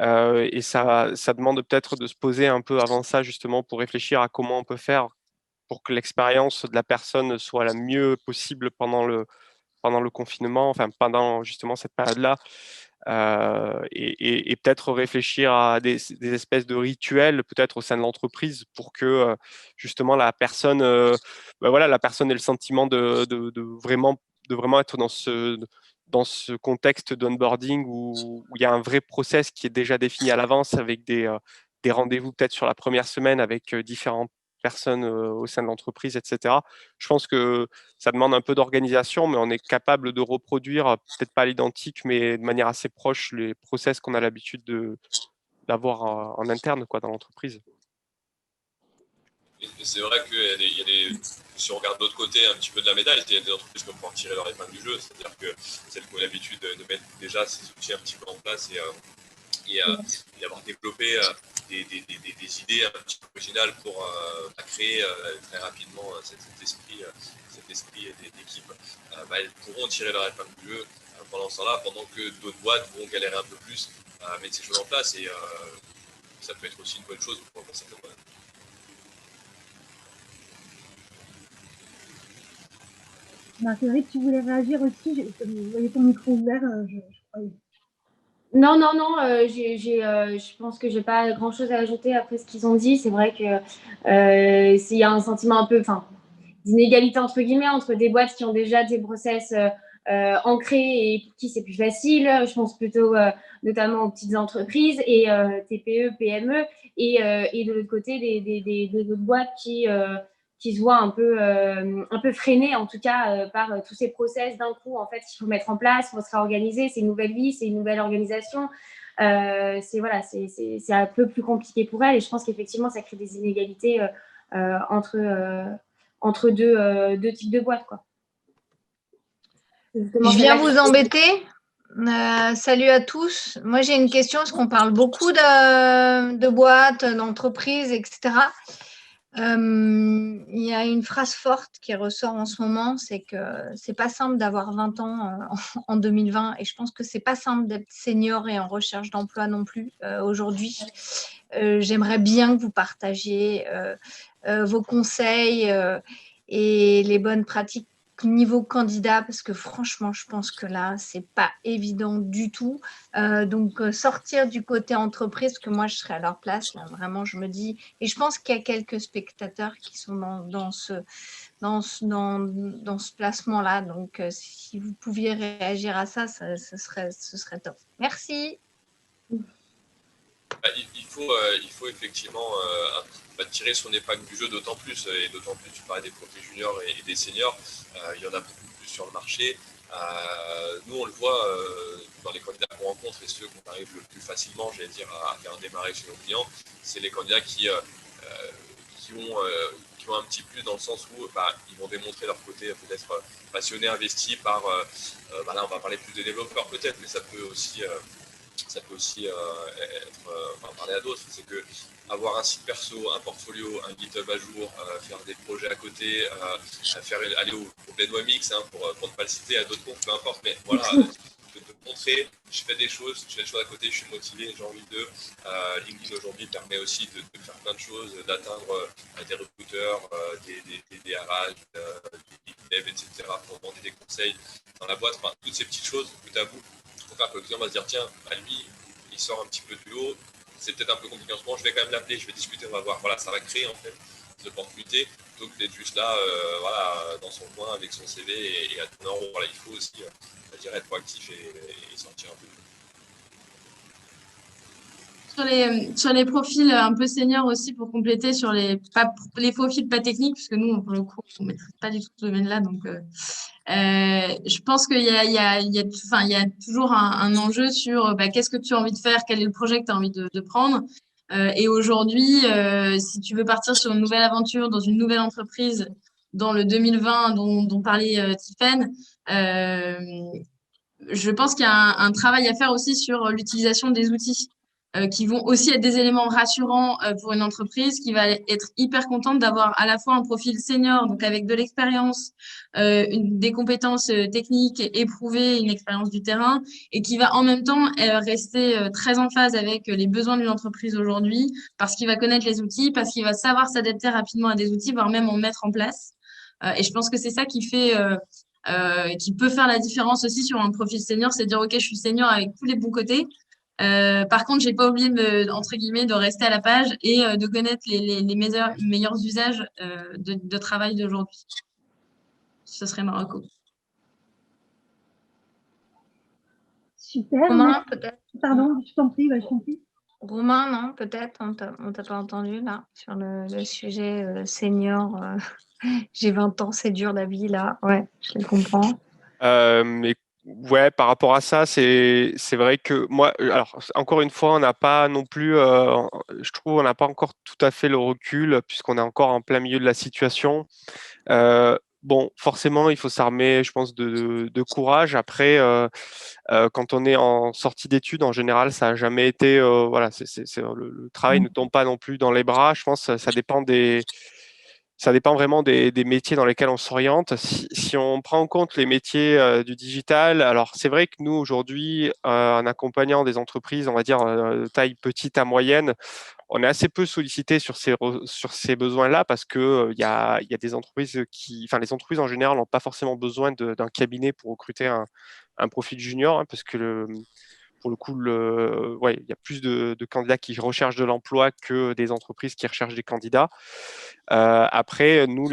Et ça demande peut-être de se poser un peu avant ça, justement, pour réfléchir à comment on peut faire pour que l'expérience de la personne soit la mieux possible pendant le confinement, enfin pendant justement cette période-là. Et peut-être réfléchir à des espèces de rituels peut-être au sein de l'entreprise pour que justement la personne voilà, la personne ait le sentiment de vraiment être dans ce contexte d'onboarding où il y a un vrai process qui est déjà défini à l'avance avec des rendez-vous peut-être sur la première semaine avec différentes personnes au sein de l'entreprise, etc. Je pense que ça demande un peu d'organisation, mais on est capable de reproduire, peut-être pas à l'identique, mais de manière assez proche, les process qu'on a l'habitude d'avoir en interne quoi, dans l'entreprise.
Et c'est vrai si on regarde de l'autre côté un petit peu de la médaille, il y a des entreprises qui vont pouvoir tirer leur épingle du jeu, c'est-à-dire que celles qui ont l'habitude de mettre déjà ces outils un petit peu en place et d'avoir développé des idées un petit peu originales pour créer très rapidement cet esprit d'équipe, elles pourront tirer leur épingle du jeu pendant ce temps-là, pendant que d'autres boîtes vont galérer un peu plus à mettre ces choses en place. Et ça peut être aussi une bonne chose pour certaines boîtes.
Marguerite, tu voulais réagir aussi? Vous voyez ton micro ouvert, je croyais.
Non, je pense que j'ai pas grand-chose à ajouter après ce qu'ils ont dit. C'est vrai que s'il y a un sentiment un peu, d'inégalité entre guillemets entre des boîtes qui ont déjà des process ancrés et pour qui c'est plus facile. Je pense plutôt notamment aux petites entreprises et TPE, PME et de l'autre côté des autres boîtes qui se voient un peu freinées en tout cas par tous ces process d'un coup en fait qu'il faut mettre en place, il faut se réorganiser, c'est une nouvelle vie, c'est une nouvelle organisation. C'est un peu plus compliqué pour elles et je pense qu'effectivement ça crée des inégalités entre deux types de boîtes, quoi.
Je viens vous embêter. Salut à tous. Moi, j'ai une question parce qu'on parle beaucoup de boîtes, d'entreprises, etc. Il y a une phrase forte qui ressort en ce moment, c'est que c'est pas simple d'avoir 20 ans en 2020 et je pense que c'est pas simple d'être senior et en recherche d'emploi non plus aujourd'hui. j'aimerais bien que vous partagiez vos conseils et les bonnes pratiques niveau candidat, parce que franchement, je pense que là, c'est pas évident du tout. Donc, sortir du côté entreprise, parce que moi, je serais à leur place, là, vraiment, je me dis, et je pense qu'il y a quelques spectateurs qui sont dans ce placement-là. Donc, si vous pouviez réagir à ça, ce serait top. Merci.
Il faut effectivement tirer son épingle du jeu, d'autant plus, et d'autant plus tu parlais des profils juniors et des seniors, il y en a beaucoup plus sur le marché. Nous, on le voit dans les candidats qu'on rencontre et ceux qu'on arrive le plus facilement, j'allais dire, à faire démarrer chez nos clients, c'est les candidats qui ont un petit plus dans le sens où ils vont démontrer leur côté peut-être passionné, investi par, là on va parler plus des développeurs peut-être, mais ça peut aussi parler à d'autres, c'est que avoir un site perso, un portfolio, un GitHub à jour, faire des projets à côté, aller au Benoît Mix, pour ne pas le citer, à d'autres comptes, peu importe, mais voilà, de montrer, je fais des choses à côté, je suis motivé, j'ai envie de. LinkedIn aujourd'hui permet aussi de faire plein de choses, d'atteindre des recruteurs, des RH, des devs, etc., pour demander des conseils dans la boîte, toutes ces petites choses que tu avoues pour faire que le client va se dire tiens, lui, il sort un petit peu du lot, c'est peut-être un peu compliqué en ce moment, je vais quand même l'appeler, je vais discuter, on va voir. Voilà, ça va créer en fait des opportunités plutôt que d'être juste là, dans son coin avec son CV et attendre. Voilà, il faut aussi être proactif et sortir un peu.
Sur les profils un peu seniors aussi, pour compléter sur les profils pas techniques, puisque nous, pour le coup, on ne maîtrise pas du tout ce domaine-là. Donc, je pense qu'il y a toujours un enjeu sur qu'est-ce que tu as envie de faire, quel est le projet que tu as envie de prendre. Et aujourd'hui, si tu veux partir sur une nouvelle aventure, dans une nouvelle entreprise, dans le 2020 dont parlait Tiffaine, je pense qu'il y a un travail à faire aussi sur l'utilisation des outils qui vont aussi être des éléments rassurants pour une entreprise qui va être hyper contente d'avoir à la fois un profil senior, donc avec de l'expérience, des compétences techniques éprouvées, une expérience du terrain, et qui va en même temps rester très en phase avec les besoins d'une entreprise aujourd'hui, parce qu'il va connaître les outils, parce qu'il va savoir s'adapter rapidement à des outils, voire même en mettre en place. Et je pense que c'est ça qui fait qui peut faire la différence aussi sur un profil senior, c'est de dire ok, je suis senior avec tous les bons côtés. Par contre, j'ai pas oublié entre guillemets de rester à la page et de connaître les meilleurs usages de travail d'aujourd'hui. Ce serait Marocco.
Super.
Romain, peut-être.
Pardon, je t'en prie, je t'en prie.
Romain, non, peut-être, on t'a pas entendu là sur le sujet senior. J'ai 20 ans, c'est dur la vie là. Ouais, je les comprends.
Mais ouais, par rapport à ça, c'est vrai que moi, alors encore une fois, on n'a pas non plus, je trouve, on n'a pas encore tout à fait le recul puisqu'on est encore en plein milieu de la situation. Bon, forcément, il faut s'armer, je pense, de courage. Après, quand on est en sortie d'études, en général, ça n'a jamais été, voilà, le travail ne tombe pas non plus dans les bras. Je pense que ça dépend ça dépend vraiment des métiers dans lesquels on s'oriente. Si on prend en compte les métiers du digital, alors c'est vrai que nous, aujourd'hui, en accompagnant des entreprises, on va dire taille petite à moyenne, on est assez peu sollicité sur ces besoins-là parce que il y a des entreprises les entreprises en général n'ont pas forcément besoin d'un cabinet pour recruter un profil junior, parce que pour le coup, il y a plus de candidats qui recherchent de l'emploi que des entreprises qui recherchent des candidats. Après, nous,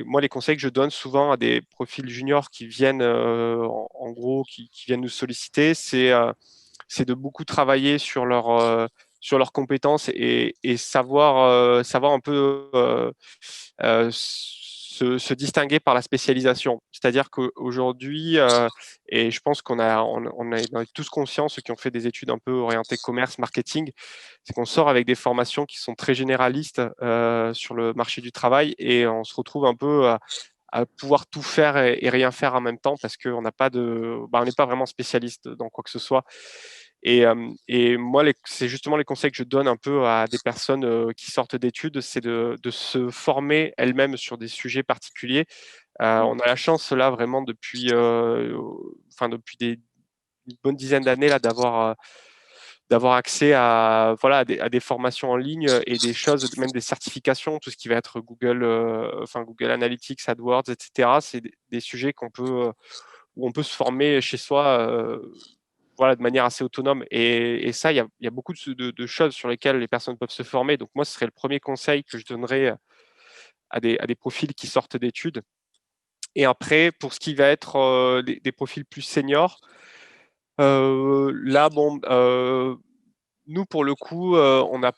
moi, les conseils que je donne souvent à des profils juniors qui viennent, en gros, qui viennent nous solliciter, c'est de beaucoup travailler sur leurs compétences et savoir un peu se distinguer par la spécialisation. C'est-à-dire qu'aujourd'hui, et je pense on est tous conscients, ceux qui ont fait des études un peu orientées commerce, marketing, c'est qu'on sort avec des formations qui sont très généralistes sur le marché du travail et on se retrouve un peu à pouvoir tout faire et rien faire en même temps parce qu'on n'a pas on n'est pas vraiment spécialiste dans quoi que ce soit. Et moi, c'est justement les conseils que je donne un peu à des personnes qui sortent d'études, c'est de se former elles-mêmes sur des sujets particuliers. On a la chance là vraiment depuis une bonne dizaine d'années là d'avoir d'avoir accès à, voilà, à des formations en ligne et des choses, même des certifications, tout ce qui va être Google, Google Analytics, AdWords, etc. C'est des sujets où on peut se former chez soi, voilà, de manière assez autonome. Et ça, il y a beaucoup de choses sur lesquelles les personnes peuvent se former. Donc moi, ce serait le premier conseil que je donnerais à des profils qui sortent d'études. Et après, pour ce qui va être des profils plus seniors, là, bon, nous, pour le coup, on n'a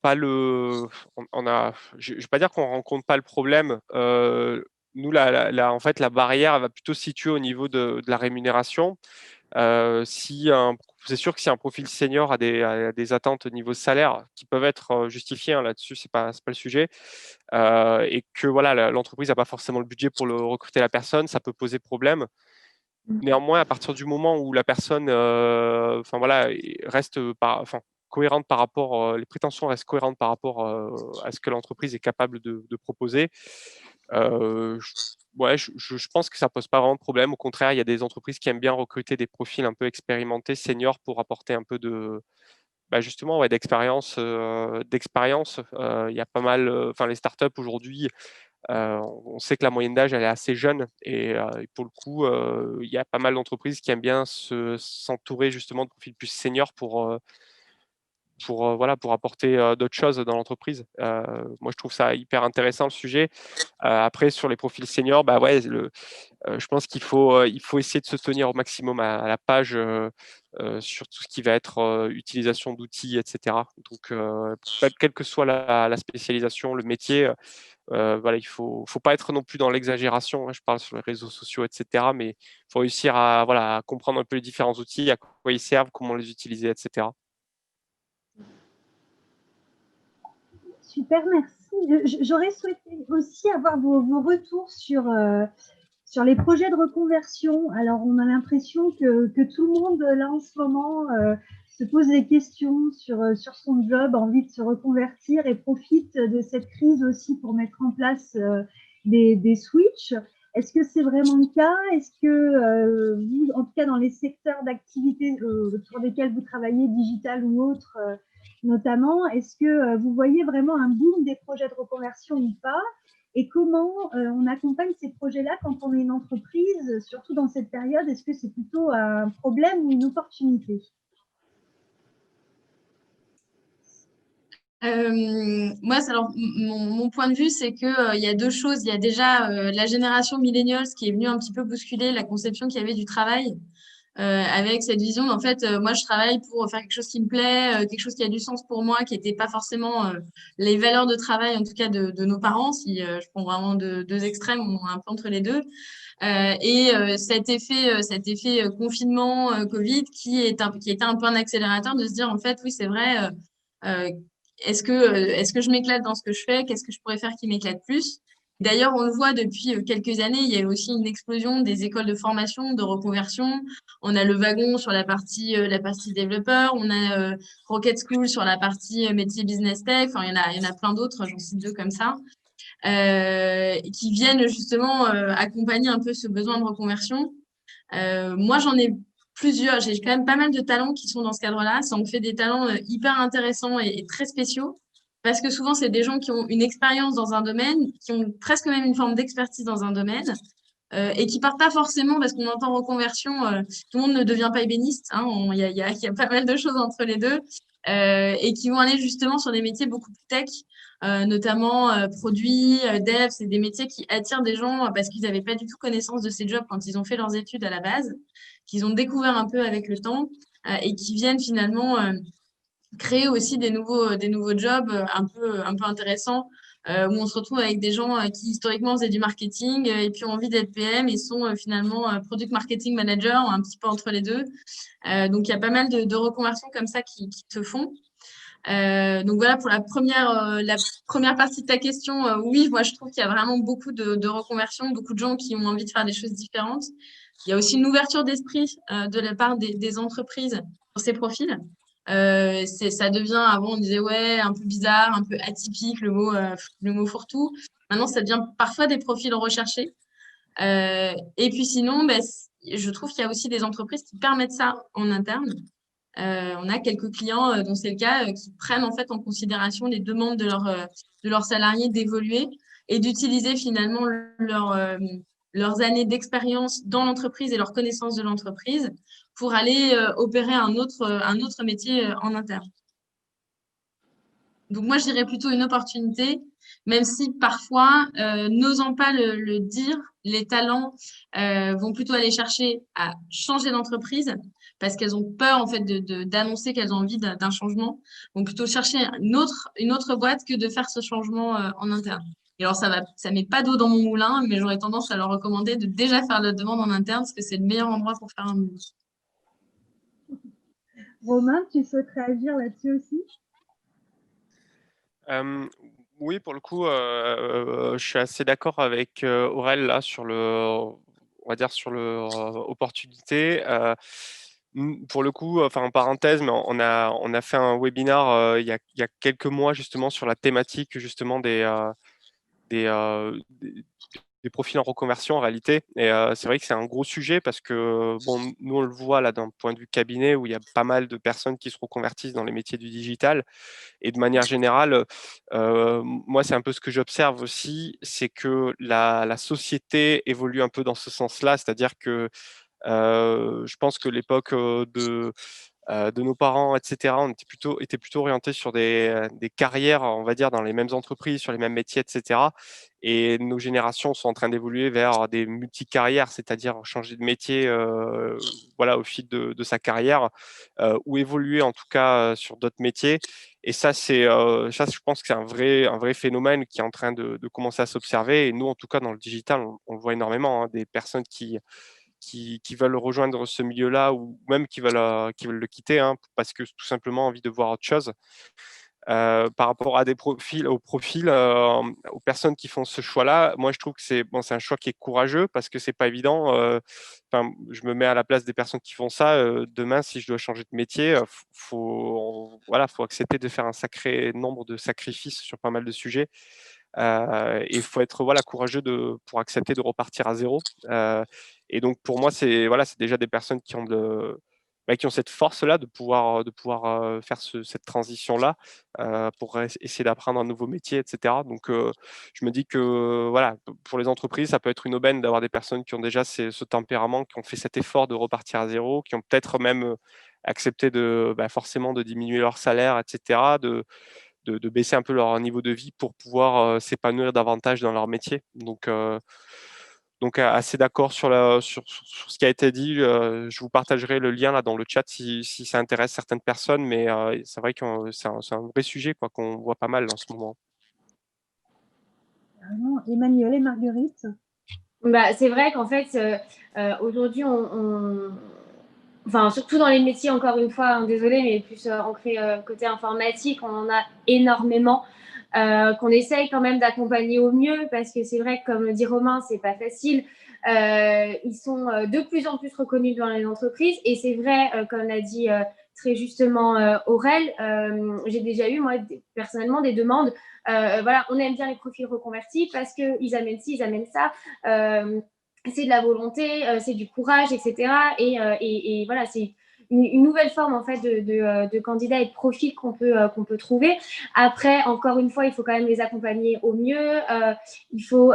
pas je ne vais pas dire qu'on rencontre pas le problème. Nous, en fait, la barrière elle va plutôt se situer au niveau de la rémunération. C'est sûr que si un profil senior a des attentes au niveau salaire qui peuvent être justifiées, hein, là-dessus, c'est pas le sujet, et que voilà, l'entreprise n'a pas forcément le budget pour recruter la personne, ça peut poser problème. Néanmoins, à partir du moment où la personne, voilà, reste cohérente par rapport, les prétentions restent cohérentes par rapport à ce que l'entreprise est capable de proposer. Je pense que ça pose pas vraiment de problème. Au contraire, il y a des entreprises qui aiment bien recruter des profils un peu expérimentés, seniors, pour apporter un peu justement, d'expérience. Il y a pas mal, les startups aujourd'hui, on sait que la moyenne d'âge elle est assez jeune et pour le coup, il y a pas mal d'entreprises qui aiment bien s'entourer justement de profils plus seniors pour apporter d'autres choses dans l'entreprise. Moi, je trouve ça hyper intéressant le sujet. Après, sur les profils seniors, je pense il faut essayer de se tenir au maximum à la page sur tout ce qui va être utilisation d'outils, etc. Donc, quelle que soit la spécialisation, le métier, il faut pas être non plus dans l'exagération. Hein, je parle sur les réseaux sociaux, etc. Mais il faut réussir à comprendre un peu les différents outils, à quoi ils servent, comment les utiliser, etc.
Super, merci. J'aurais souhaité aussi avoir vos retours sur les projets de reconversion. Alors, on a l'impression que tout le monde, là, en ce moment, se pose des questions sur son job, a envie de se reconvertir et profite de cette crise aussi pour mettre en place des switches. Est-ce que c'est vraiment le cas? Est-ce que vous, en tout cas dans les secteurs d'activité sur lesquels vous travaillez, digital ou autre, notamment, est-ce que vous voyez vraiment un boom des projets de reconversion ou pas? Et comment on accompagne ces projets-là quand on est une entreprise, surtout dans cette période? Est-ce que c'est plutôt un problème ou une opportunité?
Moi, alors, mon point de vue, c'est que il y a deux choses. Il y a déjà la génération millennials qui est venue un petit peu bousculer la conception qu'il y avait du travail. Avec cette vision, en fait, moi, je travaille pour faire quelque chose qui me plaît, quelque chose qui a du sens pour moi, qui n'était pas forcément les valeurs de travail, en tout cas de nos parents. Si je prends vraiment deux extrêmes, on est un peu entre les deux. Cet effet confinement, Covid, qui était un peu un accélérateur de se dire, en fait, oui, c'est vrai. Euh, est-ce que je m'éclate dans ce que je fais? Qu'est-ce que je pourrais faire qui m'éclate plus? D'ailleurs, on le voit depuis quelques années, il y a aussi une explosion des écoles de formation, de reconversion. On a le wagon sur la partie développeur, on a Rocket School sur la partie métier business tech. Enfin, il y en a plein d'autres, j'en cite deux comme ça, qui viennent justement accompagner un peu ce besoin de reconversion. Moi, j'en ai plusieurs. J'ai quand même pas mal de talents qui sont dans ce cadre-là. Ça en fait des talents hyper intéressants et très spéciaux. Parce que souvent, c'est des gens qui ont une expérience dans un domaine, qui ont presque même une forme d'expertise dans un domaine, et qui partent pas forcément, parce qu'on entend reconversion, tout le monde ne devient pas ébéniste. Hein, il y a pas mal de choses entre les deux, et qui vont aller justement sur des métiers beaucoup plus tech, notamment produits, dev. C'est des métiers qui attirent des gens parce qu'ils n'avaient pas du tout connaissance de ces jobs quand ils ont fait leurs études à la base, qu'ils ont découvert un peu avec le temps, et qui viennent finalement créer aussi des nouveaux jobs un peu intéressants, où on se retrouve avec des gens qui historiquement faisaient du marketing et puis ont envie d'être PM et sont finalement product marketing manager, un petit peu entre les deux. Donc il y a pas mal de reconversions comme ça qui se font. Donc voilà pour la première partie de ta question. Oui, moi je trouve qu'il y a vraiment beaucoup de reconversions, beaucoup de gens qui ont envie de faire des choses différentes. Il y a aussi une ouverture d'esprit de la part des entreprises sur ces profils. Ça devient, avant on disait ouais, un peu bizarre, un peu atypique, le mot fourre-tout. Maintenant, ça devient parfois des profils recherchés. Et puis sinon, je trouve qu'il y a aussi des entreprises qui permettent ça en interne. On a quelques clients dont c'est le cas qui prennent en fait en considération les demandes de leurs salariés d'évoluer et d'utiliser finalement leurs années d'expérience dans l'entreprise et leur connaissance de l'entreprise pour aller opérer un autre métier en interne. Donc moi, je dirais plutôt une opportunité, même si parfois, n'osant pas le dire, les talents vont plutôt aller chercher à changer d'entreprise parce qu'elles ont peur en fait d'annoncer qu'elles ont envie d'un changement. Vont plutôt chercher une autre boîte que de faire ce changement en interne. Et alors ça met pas d'eau dans mon moulin, mais j'aurais tendance à leur recommander de déjà faire la demande en interne parce que c'est le meilleur endroit pour faire un move.
Romain, tu souhaiterais agir là-dessus aussi?
Oui, pour le coup, je suis assez d'accord avec Aurel là sur on va dire sur opportunité. Pour le coup, enfin en parenthèse, mais on a fait un webinar il y a quelques mois justement sur la thématique justement des profils en reconversion en réalité. Et c'est vrai que c'est un gros sujet parce que bon, nous on le voit là d'un point de vue cabinet où il y a pas mal de personnes qui se reconvertissent dans les métiers du digital. Et de manière générale, moi c'est un peu ce que j'observe aussi, c'est que la société évolue un peu dans ce sens-là, c'est-à-dire que je pense que l'époque de nos parents, etc., on était plutôt orientés sur des carrières, on va dire, dans les mêmes entreprises, sur les mêmes métiers, etc. Et nos générations sont en train d'évoluer vers des multicarrières, c'est-à-dire changer de métier voilà, au fil de sa carrière, ou évoluer en tout cas sur d'autres métiers. Et ça, ça, je pense que c'est un vrai phénomène qui est en train de commencer à s'observer. Et nous, en tout cas, dans le digital, on le voit énormément, hein, des personnes qui veulent rejoindre ce milieu-là ou même qui veulent le quitter hein, parce que tout simplement envie de voir autre chose. Par rapport à aux personnes qui font ce choix-là, moi je trouve que c'est un choix qui est courageux parce que c'est pas évident. Je me mets à la place des personnes qui font ça. Demain, si je dois changer de métier, faut accepter de faire un sacré nombre de sacrifices sur pas mal de sujets. Et il faut être courageux pour accepter de repartir à zéro. Et donc pour moi, c'est déjà des personnes qui ont qui ont cette force-là de pouvoir faire cette transition-là pour essayer d'apprendre un nouveau métier, etc. Donc je me dis que pour les entreprises, ça peut être une aubaine d'avoir des personnes qui ont déjà ce tempérament, qui ont fait cet effort de repartir à zéro, qui ont peut-être même accepté forcément de diminuer leur salaire, etc., de baisser un peu leur niveau de vie pour pouvoir s'épanouir davantage dans leur métier. Donc assez d'accord sur ce qui a été dit. Je vous partagerai le lien là dans le chat si ça intéresse certaines personnes, mais c'est vrai que c'est un vrai sujet qu'on voit pas mal en ce moment.
Emmanuel et Marguerite?
C'est vrai qu'en fait, aujourd'hui, enfin, surtout dans les métiers, encore une fois, hein, désolée, mais plus ancré côté informatique, on en a énormément. Qu'on essaye quand même d'accompagner au mieux parce que c'est vrai que, comme dit Romain, c'est pas facile. Ils sont de plus en plus reconnus dans les entreprises et c'est vrai, comme l'a dit très justement Aurel, j'ai déjà eu moi personnellement des demandes. On aime bien les profils reconvertis parce qu'ils amènent ci, ils amènent ça. C'est de la volonté, c'est du courage, etc. Et voilà, c'est une nouvelle forme en fait de candidats et de profils qu'on peut trouver. Après, encore une fois, il faut quand même les accompagner au mieux. Il faut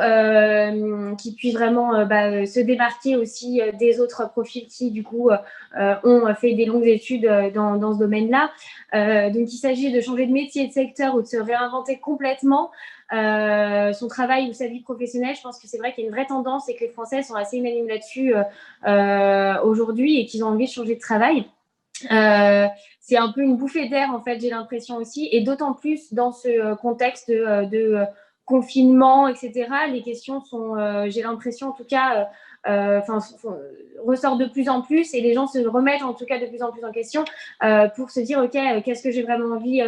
qu'ils puissent vraiment se démarquer aussi des autres profils qui, du coup, ont fait des longues études dans ce domaine-là. Donc, il s'agit de changer de métier, de secteur ou de se réinventer complètement. Son travail ou sa vie professionnelle, je pense que c'est vrai qu'il y a une vraie tendance et que les Français sont assez unanimes là-dessus aujourd'hui et qu'ils ont envie de changer de travail. C'est un peu une bouffée d'air en fait, j'ai l'impression aussi, et d'autant plus dans ce contexte de confinement, etc. Les questions sont, j'ai l'impression en tout cas, ressortent de plus en plus et les gens se remettent en tout cas de plus en plus en question pour se dire ok, qu'est-ce que j'ai vraiment envie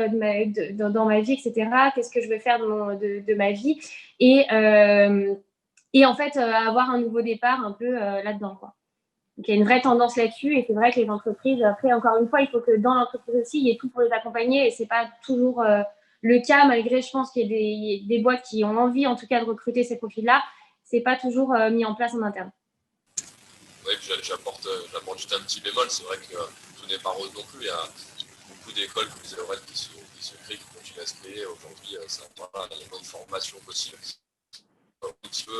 dans ma vie, etc. Qu'est-ce que je veux faire de ma vie et en fait avoir un nouveau départ un peu là-dedans quoi. Donc, il y a une vraie tendance là-dessus et c'est vrai que les entreprises, après, encore une fois, il faut que dans l'entreprise aussi, il y ait tout pour les accompagner et ce n'est pas toujours le cas, malgré, je pense qu'il y a des boîtes qui ont envie, en tout cas, de recruter ces profils-là. Ce n'est pas toujours mis en place en interne.
Oui, j'apporte juste un petit bémol. C'est vrai que tout n'est pas rose non plus. Il y a beaucoup d'écoles, comme disait Aurèle, qui se créent, qui continuent à se créer. Aujourd'hui, il y a plein de formations possibles. Un petit peu,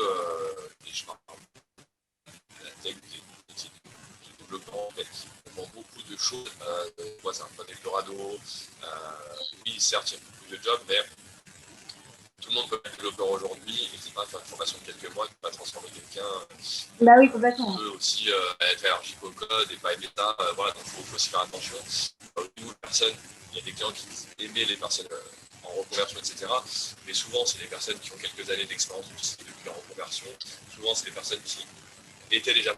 et je parle de la tech, des métiers de développement, on vend beaucoup de choses. C'est un peu d'Eldorado. Oui, certes, il y a beaucoup de jobs, mais tout le monde peut être développeur aujourd'hui et c'est pas faire une formation de quelques mois qui va transformer quelqu'un.
Bah oui, complètement.
On peut aussi être allergique au code et pas aimer ça. Voilà, donc il faut aussi faire attention. Nous, il y a des clients qui aimaient les personnes en reconversion, etc. Mais souvent, c'est des personnes qui ont quelques années d'expérience depuis leur reconversion. Souvent, c'est des personnes qui étaient déjà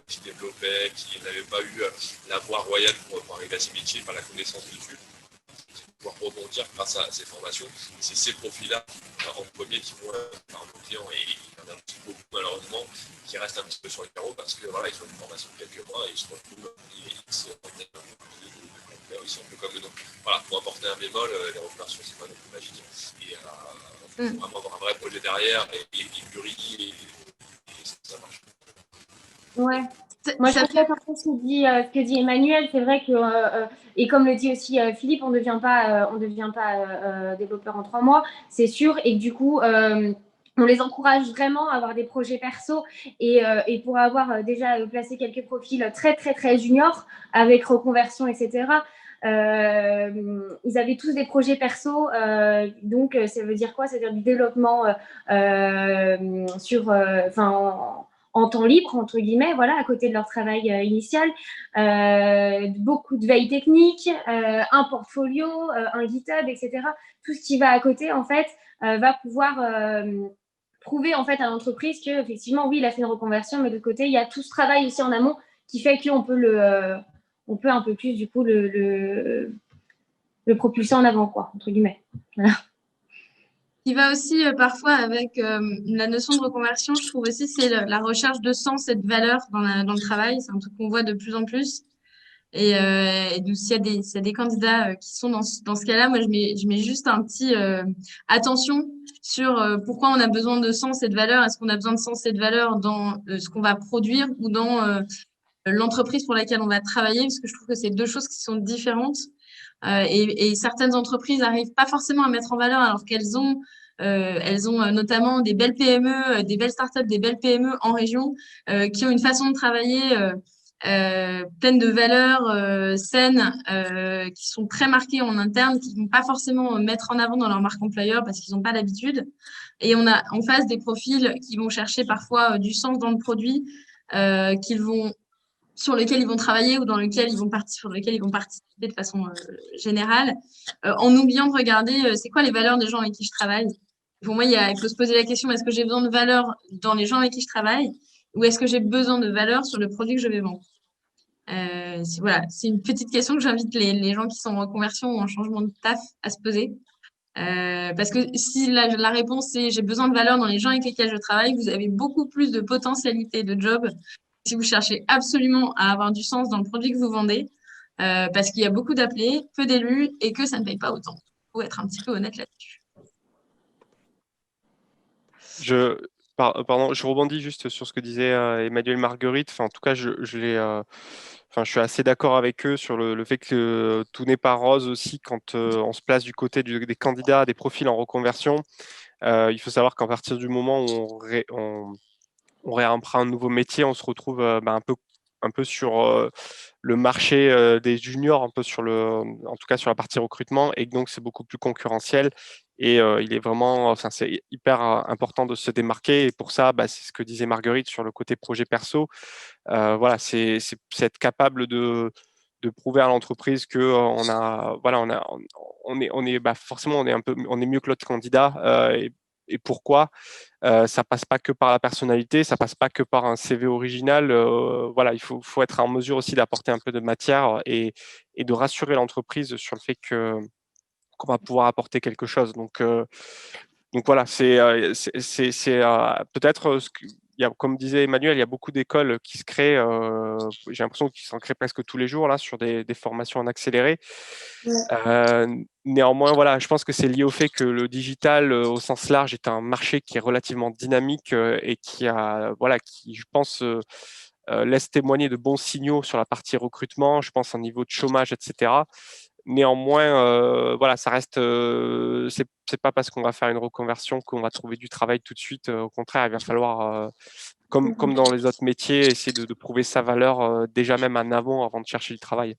qui développaient, qui n'avaient pas eu la voie royale pour arriver à ces métiers, par la connaissance dessus, pouvoir rebondir grâce à ces formations. C'est ces profils-là, en premier, qui vont par nos clients, et il y en a beaucoup, malheureusement, qui restent un petit peu sur le carreau parce que voilà, ils ont une formation de quelques mois et ils se retrouvent ils sont un peu comme eux. Donc voilà, pour apporter un bémol, les reconversions, c'est pas non plus magique. Et il faut vraiment avoir un vrai projet derrière et mûri, et ça marche.
Ouais. Moi, je complète un peu ce que dit Emmanuel. C'est vrai que, et comme le dit aussi Philippe, on ne devient pas développeur en 3 mois, c'est sûr. Et que du coup, on les encourage vraiment à avoir des projets perso et pour avoir déjà placé quelques profils très, très, très juniors avec reconversion, etc. Ils avaient tous des projets perso, donc ça veut dire quoi? C'est-à-dire du développement en temps libre, entre guillemets, voilà, à côté de leur travail initial. Beaucoup de veille technique, un portfolio, un GitHub, etc. Tout ce qui va à côté, en fait, va pouvoir prouver en fait à l'entreprise que effectivement, oui, il a fait une reconversion, mais de l'autre côté, il y a tout ce travail aussi en amont qui fait qu'on peut on peut un peu plus, du coup, le propulser en avant, quoi, entre guillemets. Voilà.
Qui va aussi parfois avec la notion de reconversion, je trouve aussi, c'est la recherche de sens et de valeur dans le travail. C'est un truc qu'on voit de plus en plus. Et donc, s'il y a des candidats qui sont dans ce cas-là, moi, je mets juste un petit attention sur pourquoi on a besoin de sens et de valeur. Est-ce qu'on a besoin de sens et de valeur dans ce qu'on va produire ou dans l'entreprise pour laquelle on va travailler? Parce que je trouve que c'est deux choses qui sont différentes. Et certaines entreprises n'arrivent pas forcément à mettre en valeur alors qu'elles ont notamment des belles PME, des belles startups, des belles PME en région qui ont une façon de travailler pleine de valeurs saines, qui sont très marquées en interne, qui ne vont pas forcément mettre en avant dans leur marque employeur parce qu'ils n'ont pas l'habitude. Et on a en face des profils qui vont chercher parfois du sens dans le produit, sur lequel ils vont travailler ou sur lequel ils vont participer de façon générale, en oubliant de regarder c'est quoi les valeurs des gens avec qui je travaille. Pour moi, il faut se poser la question, est-ce que j'ai besoin de valeurs dans les gens avec qui je travaille ou est-ce que j'ai besoin de valeurs sur le produit que je vais vendre? Voilà, c'est une petite question que j'invite les gens qui sont en reconversion ou en changement de taf à se poser. Parce que si la réponse c'est j'ai besoin de valeurs dans les gens avec lesquels je travaille, vous avez beaucoup plus de potentialité de job si vous cherchez absolument à avoir du sens dans le produit que vous vendez, parce qu'il y a beaucoup d'appelés, peu d'élus et que ça ne paye pas autant. Il faut être un petit peu honnête là-dessus.
Pardon, je rebondis juste sur ce que disait Emmanuel Marguerite. Enfin, en tout cas, je suis assez d'accord avec eux sur le fait que tout n'est pas rose aussi quand on se place du côté des candidats, des profils en reconversion. Il faut savoir qu'à partir du moment où on réapprend un nouveau métier, on se retrouve un peu sur le marché des juniors, en tout cas sur la partie recrutement, et donc c'est beaucoup plus concurrentiel. Et il est vraiment, c'est hyper important de se démarquer. Et pour ça, c'est ce que disait Marguerite sur le côté projet perso. Voilà, c'est être capable de prouver à l'entreprise que forcément on est mieux que l'autre candidat. Et pourquoi ça passe pas que par la personnalité, ça passe pas que par un CV original. Voilà, il faut être en mesure aussi d'apporter un peu de matière et de rassurer l'entreprise sur le fait qu'on va pouvoir apporter quelque chose. Donc voilà, c'est peut-être comme disait Emmanuel, il y a beaucoup d'écoles qui se créent. J'ai l'impression qu'ils s'en créent presque tous les jours là sur des formations en accéléré. Ouais. Néanmoins, voilà, je pense que c'est lié au fait que le digital au sens large est un marché qui est relativement dynamique et qui, je pense, laisse témoigner de bons signaux sur la partie recrutement, je pense en niveau de chômage, etc. Néanmoins, voilà, ça reste, c'est pas parce qu'on va faire une reconversion qu'on va trouver du travail tout de suite. Au contraire, il va falloir, comme dans les autres métiers, essayer de prouver sa valeur déjà même en avant de chercher du travail.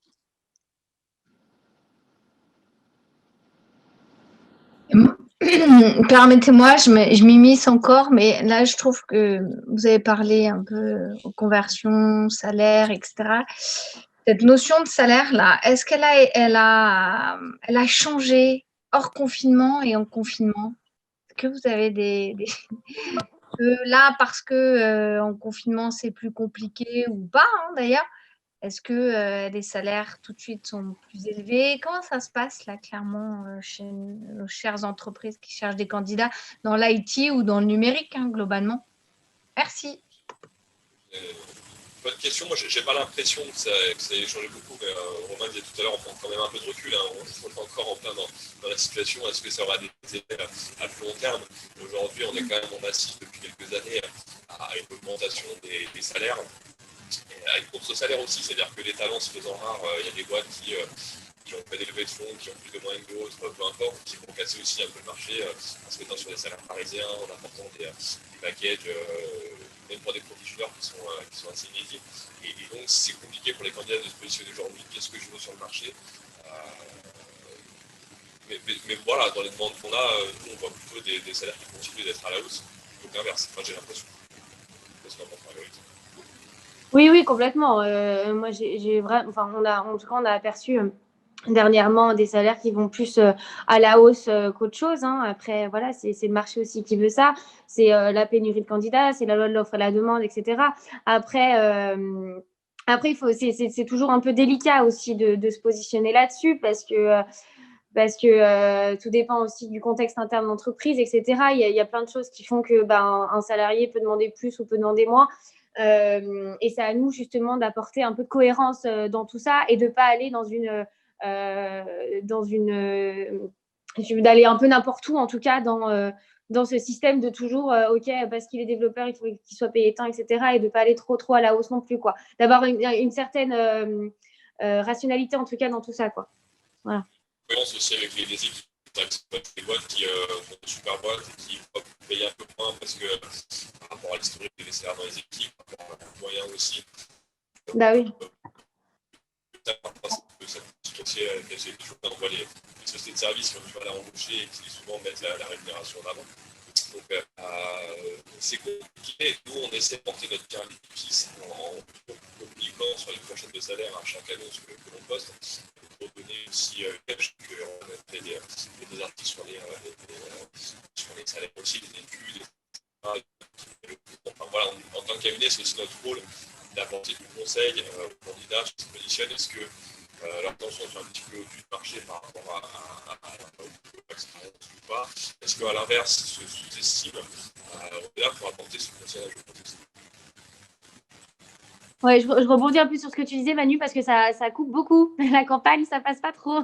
Permettez-moi, je m'immisce encore, mais là, je trouve que vous avez parlé un peu conversion, salaire, etc. Cette notion de salaire-là, est-ce elle a changé hors confinement et en confinement? Est-ce que vous avez là, parce que en confinement, c'est plus compliqué ou pas, hein, d'ailleurs, est-ce que les salaires tout de suite sont plus élevés? Comment ça se passe là, clairement, chez nos chères entreprises qui cherchent des candidats dans l'IT ou dans le numérique, hein, globalement? Merci.
Bonne question. Moi, j'ai pas l'impression que ça ait changé beaucoup, mais Romain disait tout à l'heure, on prend quand même un peu de recul. Hein, on est encore en plein dans la situation. Est-ce que ça aura des effets à plus long terme? Aujourd'hui, on est quand même en assise depuis quelques années à une augmentation des salaires. Et à une course au salaire aussi, c'est-à-dire que les talents se faisant rares, il y a des boîtes qui ont fait des levées de fonds, qui ont plus de moyens que d'autres, peu importe, qui vont casser aussi un peu le marché en se mettant sur des salaires parisiens, en apportant des packages, même pour des produits juniors qui sont assez inédits. Et donc, c'est compliqué pour les candidats de se positionner aujourd'hui. Qu'est-ce que je veux sur le marché? Mais voilà, dans les demandes qu'on a, nous, on voit plutôt des salaires qui continuent d'être à la hausse. Donc l'inverse, enfin, j'ai l'impression. Parce qu'en Marguerite.
Oui, complètement. Moi, en tout cas, on a aperçu dernièrement des salaires qui vont plus à la hausse qu'autre chose. Hein. Après, voilà, c'est le marché aussi qui veut ça. C'est la pénurie de candidats, c'est la loi de l'offre et la demande, etc. Après, c'est toujours un peu délicat aussi de se positionner là-dessus parce que tout dépend aussi du contexte interne de l'entreprise, etc. Il y a plein de choses qui font que un salarié peut demander plus ou peut demander moins. Et c'est à nous justement d'apporter un peu de cohérence dans tout ça et de ne pas aller d'aller un peu n'importe où en tout cas dans ce système de toujours ok, parce qu'il est développeur il faut qu'il soit payé tant, etc. et de ne pas aller trop à la hausse non plus, quoi, d'avoir une certaine rationalité en tout cas dans tout ça, quoi. Voilà.
Cohérence aussi avec les équipes. Des boîtes qui sont des super boîtes et qui peuvent payer un peu moins parce que par rapport à l'historique des salaires dans les équipes, par rapport à leurs moyens aussi.
Bah oui.
On voit les sociétés de services qui ont du mal à embaucher et qui souvent mettent la rémunération en avant. Donc c'est compliqué. Nous, on essaie de porter notre carte d'épices en communiquant sur les fourchettes de salaire à chaque annonce que l'on poste. Pour donner aussi qu'on a fait des articles sur les salaires aussi, des études, etc. Enfin, voilà, en tant que cabinet, c'est aussi notre rôle d'apporter du conseil aux candidats qui se positionnent. Est-ce que leurs tensions sont un petit peu au-dessus du marché par rapport à leur expérience ou pas? Est-ce qu'à l'inverse, se sous-estiment? On est là pour apporter ce conseil à la jeunesse.
Ouais, je rebondis un peu sur ce que tu disais, Manu, parce que ça coupe beaucoup. La campagne, ça passe pas trop.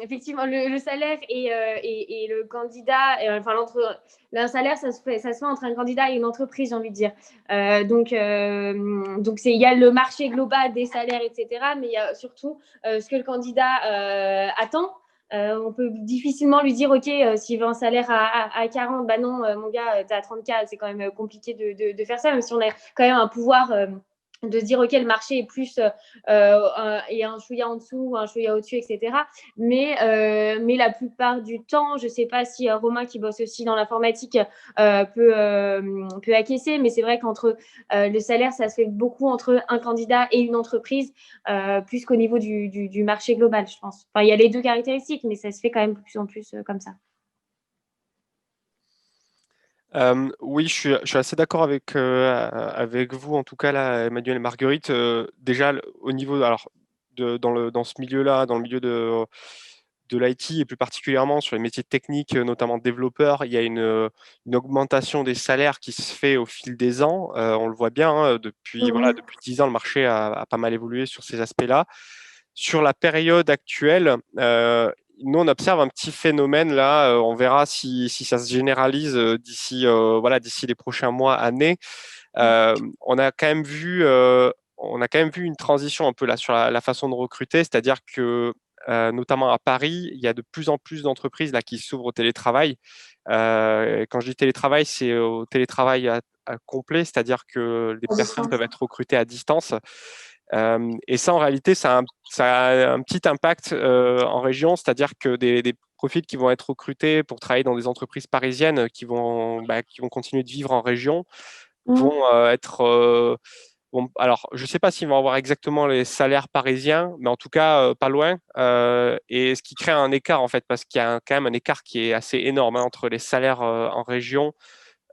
Effectivement, le salaire et le candidat, un salaire, ça se fait entre un candidat et une entreprise, j'ai envie de dire. Donc, il y a le marché global des salaires, etc. Mais il y a surtout ce que le candidat attend. On peut difficilement lui dire, OK, s'il veut un salaire à 40, bah non, mon gars, tu es à 34, c'est quand même compliqué de faire ça, même si on a quand même un pouvoir de se dire, OK, le marché est plus et un chouïa en dessous, un chouïa au-dessus, etc. Mais la plupart du temps, je ne sais pas si Romain, qui bosse aussi dans l'informatique, peut acquiescer, mais c'est vrai qu'entre le salaire, ça se fait beaucoup entre un candidat et une entreprise, plus qu'au niveau du marché global, je pense. Enfin, il y a les deux caractéristiques, mais ça se fait quand même de plus en plus comme ça.
Oui, je suis assez d'accord avec vous, en tout cas, là, Emmanuel et Marguerite. Déjà, au niveau, alors, dans ce milieu-là, dans le milieu de l'IT, et plus particulièrement sur les métiers techniques, notamment développeurs, il y a une augmentation des salaires qui se fait au fil des ans. On le voit bien, hein, depuis 10 ans, le marché a pas mal évolué sur ces aspects-là. Sur la période actuelle, nous, on observe un petit phénomène là. On verra si ça se généralise d'ici les prochains mois, années. On a quand même vu une transition un peu là sur la façon de recruter, c'est-à-dire que notamment à Paris, il y a de plus en plus d'entreprises là qui s'ouvrent au télétravail. Quand je dis télétravail, c'est au télétravail à complet, c'est-à-dire que les personnes peuvent être recrutées à distance. Et ça, en réalité, ça a un petit impact en région, c'est-à-dire que des profils qui vont être recrutés pour travailler dans des entreprises parisiennes qui vont continuer de vivre en région vont être alors, je ne sais pas s'ils vont avoir exactement les salaires parisiens, mais en tout cas, pas loin. Et ce qui crée un écart, en fait, parce qu'il y a quand même un écart qui est assez énorme entre les salaires en région.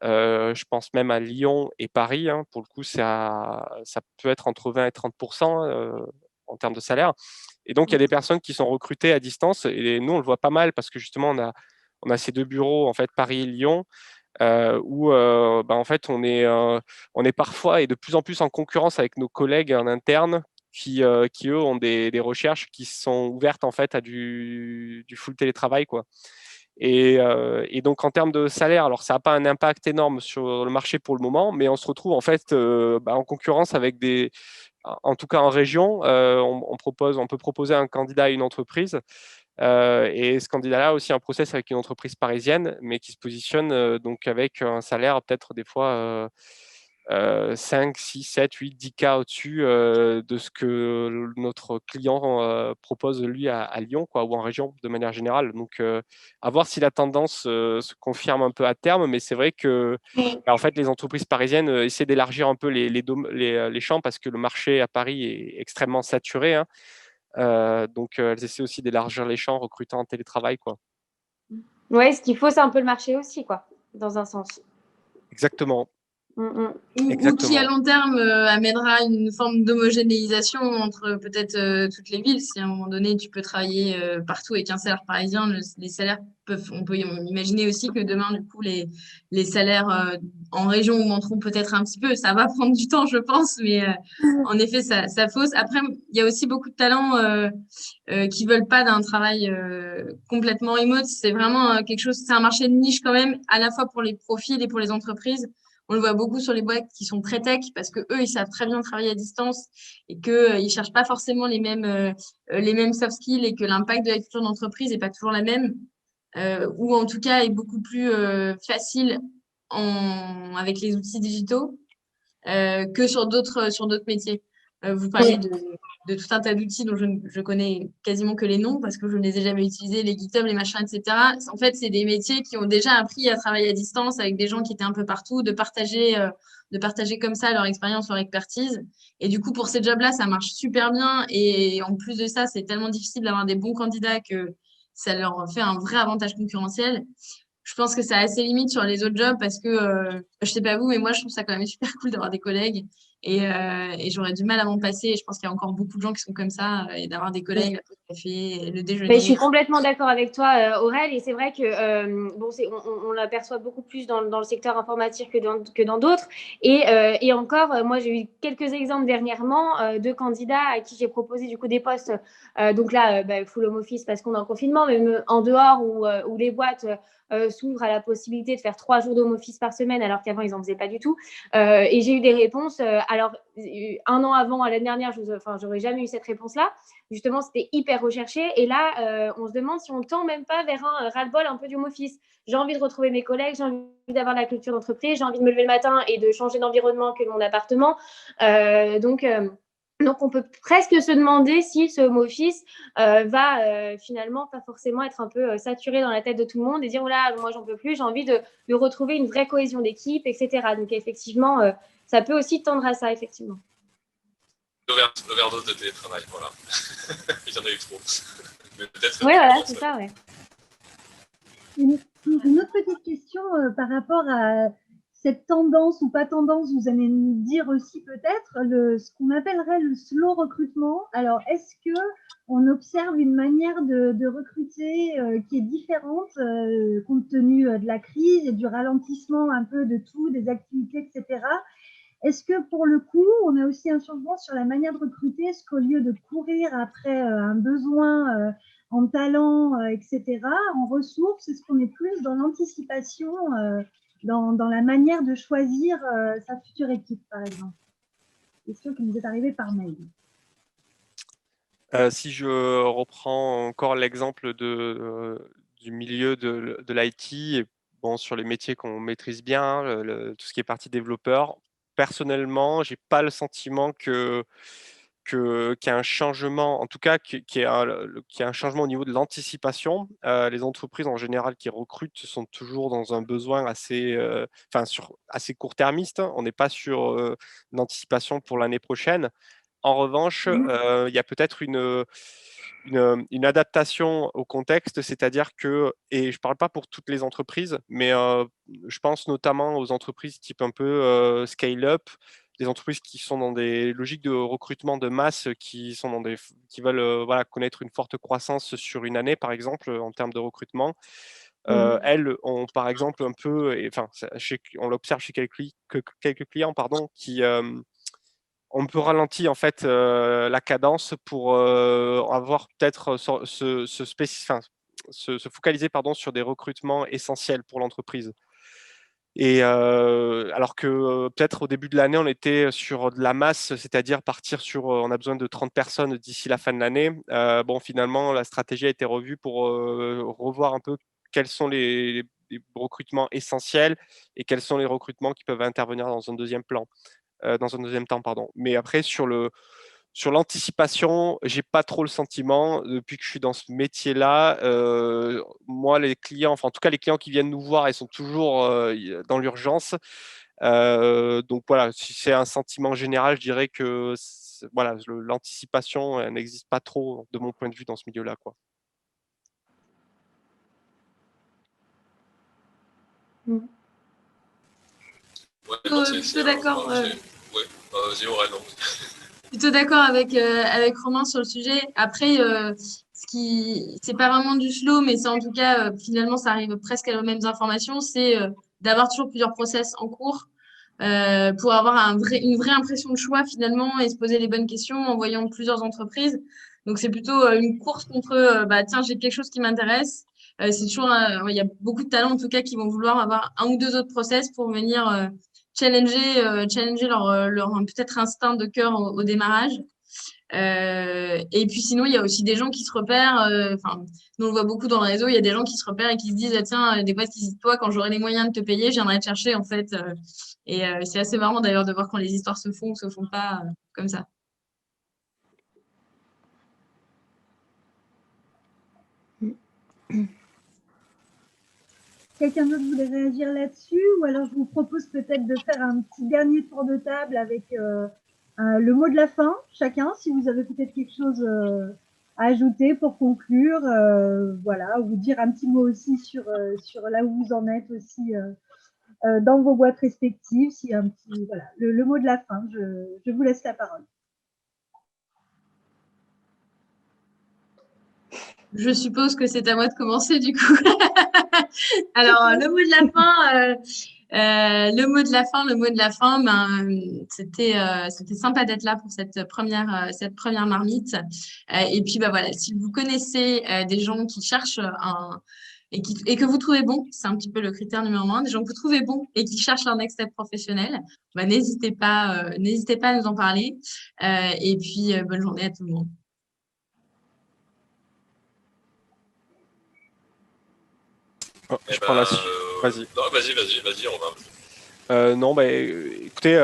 Je pense même à Lyon et Paris. Pour le coup, ça peut être entre 20 et 30% en termes de salaire. Et donc, il y a des personnes qui sont recrutées à distance. Et nous, on le voit pas mal parce que justement, on a ces deux bureaux, en fait, Paris et Lyon. Où en fait on est parfois et de plus en plus en concurrence avec nos collègues en interne qui eux ont des recherches qui sont ouvertes en fait à du full télétravail quoi. Et donc en termes de salaire, alors ça n'a pas un impact énorme sur le marché pour le moment, mais on se retrouve en fait en concurrence avec en tout cas en région, on peut proposer un candidat à une entreprise. Et ce candidat-là a aussi un process avec une entreprise parisienne, mais qui se positionne donc avec un salaire peut-être des fois 5, 6, 7, 8, 10 k au-dessus de ce que notre client propose lui à Lyon quoi, ou en région de manière générale. Donc à voir si la tendance se confirme un peu à terme, mais c'est vrai que en fait, les entreprises parisiennes essaient d'élargir un peu les champs parce que le marché à Paris est extrêmement saturé. Donc, elles essaient aussi d'élargir les champs en recrutant en télétravail, quoi.
Ouais, ce qu'il faut, c'est un peu le marché aussi, quoi, dans un sens.
Exactement.
Ou qui, à long terme, amènera une forme d'homogénéisation entre peut-être toutes les villes. Si à un moment donné, tu peux travailler partout avec un salaire parisien, les salaires on peut imaginer aussi que demain, du coup, les salaires en région augmenteront peut-être un petit peu. Ça va prendre du temps, je pense, mais en effet, ça fausse. Après, il y a aussi beaucoup de talents qui veulent pas d'un travail complètement remote. C'est vraiment quelque chose, c'est un marché de niche quand même, à la fois pour les profils et pour les entreprises. On le voit beaucoup sur les boîtes qui sont très tech parce que eux, ils savent très bien travailler à distance et que ils cherchent pas forcément les mêmes soft skills et que l'impact de la culture d'entreprise est pas toujours la même, ou en tout cas est beaucoup plus facile avec les outils digitaux que sur d'autres métiers. Vous parliez de tout un tas d'outils dont je connais quasiment que les noms parce que je ne les ai jamais utilisés, les GitHub, les machins, etc. En fait, c'est des métiers qui ont déjà appris à travailler à distance avec des gens qui étaient un peu partout, de partager comme ça leur expérience, leur expertise. Et du coup, pour ces jobs-là, ça marche super bien. Et en plus de ça, c'est tellement difficile d'avoir des bons candidats que ça leur fait un vrai avantage concurrentiel. Je pense que ça a assez limite sur les autres jobs parce que, je sais pas vous, mais moi, je trouve ça quand même super cool d'avoir des collègues et j'aurais du mal à m'en passer. Et je pense qu'il y a encore beaucoup de gens qui sont comme ça et d'avoir des collègues, la pause café, le déjeuner.
Mais je suis complètement d'accord avec toi, Aurèle, et c'est vrai que on l'aperçoit beaucoup plus dans le secteur informatique que dans d'autres. Et encore, moi, j'ai eu quelques exemples dernièrement de candidats à qui j'ai proposé du coup des postes. Donc là, full home office parce qu'on est en confinement, mais en dehors où les boîtes s'ouvrent à la possibilité de faire 3 jours d'home office par semaine, alors qu'avant, ils n'en faisaient pas du tout. Et j'ai eu des réponses. Alors, un an avant, l'année dernière, j'aurais jamais eu cette réponse-là. Justement, c'était hyper recherché. Et là, on se demande si on tend même pas vers un ras-le-bol un peu du home office. J'ai envie de retrouver mes collègues, j'ai envie d'avoir la culture d'entreprise, j'ai envie de me lever le matin et de changer d'environnement que mon appartement. Donc, on peut presque se demander si ce home office va finalement pas forcément être un peu saturé dans la tête de tout le monde et dire oh là, moi j'en peux plus, j'ai envie de retrouver une vraie cohésion d'équipe, etc. Donc effectivement, ça peut aussi tendre à ça, effectivement.
L'overdose de télétravail, voilà. Il y en a eu trop. Mais peut-être.
Oui, voilà, c'est ça, ouais.
Une autre petite question par rapport à cette tendance ou pas tendance, vous allez nous dire aussi peut-être ce qu'on appellerait le slow recrutement. Alors, est-ce que on observe une manière de recruter qui est différente compte tenu de la crise et du ralentissement un peu de tout, des activités, etc. Est-ce que pour le coup, on a aussi un changement sur la manière de recruter? Est-ce qu'au lieu de courir après un besoin en talent, etc. En ressources, est-ce qu'on est plus dans l'anticipation, dans la manière de choisir sa future équipe, par exemple? Question qui nous est arrivée par mail.
Si je reprends encore l'exemple du milieu de l'IT, et bon, sur les métiers qu'on maîtrise bien, tout ce qui est partie développeur, personnellement, j'ai pas le sentiment qu'il y a un changement, en tout cas, qu'il y a un changement au niveau de l'anticipation. Les entreprises en général qui recrutent sont toujours dans un besoin assez court-termiste. On n'est pas sur l'anticipation pour l'année prochaine. En revanche, il y a peut-être une adaptation au contexte, c'est-à-dire que, et je ne parle pas pour toutes les entreprises, mais je pense notamment aux entreprises type un peu scale-up, des entreprises qui sont dans des logiques de recrutement de masse, qui veulent voilà, connaître une forte croissance sur une année, par exemple, en termes de recrutement. Elles ont, par exemple, un peu, enfin, on l'observe chez quelques clients, pardon, qui on peut ralentir en fait la cadence pour avoir peut-être se focaliser sur des recrutements essentiels pour l'entreprise. Et alors que peut-être au début de l'année, on était sur de la masse, c'est-à-dire partir sur on a besoin de 30 personnes d'ici la fin de l'année. Bon, finalement, la stratégie a été revue pour revoir un peu quels sont les recrutements essentiels et quels sont les recrutements qui peuvent intervenir dans un deuxième temps, pardon. Mais après, sur l'anticipation, j'ai pas trop le sentiment, depuis que je suis dans ce métier-là, moi, les clients, enfin en tout cas les clients qui viennent nous voir, ils sont toujours dans l'urgence. Donc voilà, si c'est un sentiment général, je dirais que voilà, l'anticipation n'existe pas trop de mon point de vue dans ce milieu-là, quoi.
Ouais, non,
Plutôt d'accord.
Ouais, vas-y, Aurèle, non.
Plutôt d'accord avec Romain sur le sujet. Après, c'est pas vraiment du slow, mais c'est en tout cas, finalement, ça arrive presque aux mêmes informations, c'est d'avoir toujours plusieurs process en cours pour avoir une vraie impression de choix finalement et se poser les bonnes questions en voyant plusieurs entreprises. Donc, c'est plutôt une course contre, bah, tiens, j'ai quelque chose qui m'intéresse. C'est toujours, il y a beaucoup de talents en tout cas qui vont vouloir avoir un ou deux autres process pour venir challenger leur peut-être instinct de cœur au démarrage. Et puis sinon, il y a aussi des gens qui se repèrent. Enfin, nous on le voit beaucoup dans le réseau. Il y a des gens qui se repèrent et qui se disent ah, tiens, des boîtes qui disent toi, quand j'aurai les moyens de te payer, je viendrai te chercher en fait. Et c'est assez marrant d'ailleurs de voir quand les histoires se font ou se font pas comme ça.
Quelqu'un d'autre voudrait réagir là-dessus? Ou alors je vous propose peut-être de faire un petit dernier tour de table avec le mot de la fin, chacun, si vous avez peut-être quelque chose à ajouter pour conclure, voilà, ou dire un petit mot aussi sur là où vous en êtes aussi dans vos boîtes respectives. Si un petit, voilà, le mot de la fin, je vous laisse la parole.
Je suppose que c'est à moi de commencer du coup. Alors, le mot de la fin, le mot de la fin, ben, c'était sympa d'être là pour cette première marmite. Et puis, bah voilà, si vous connaissez des gens qui cherchent et que vous trouvez bon, c'est un petit peu le critère numéro un, des gens que vous trouvez bons et qui cherchent leur next step professionnel, bah, n'hésitez pas à nous en parler. Et puis, bonne journée à tout le monde.
Oh, je prends la suite. Vas-y.
Non, vas-y, Romain.
Non, bah, écoutez,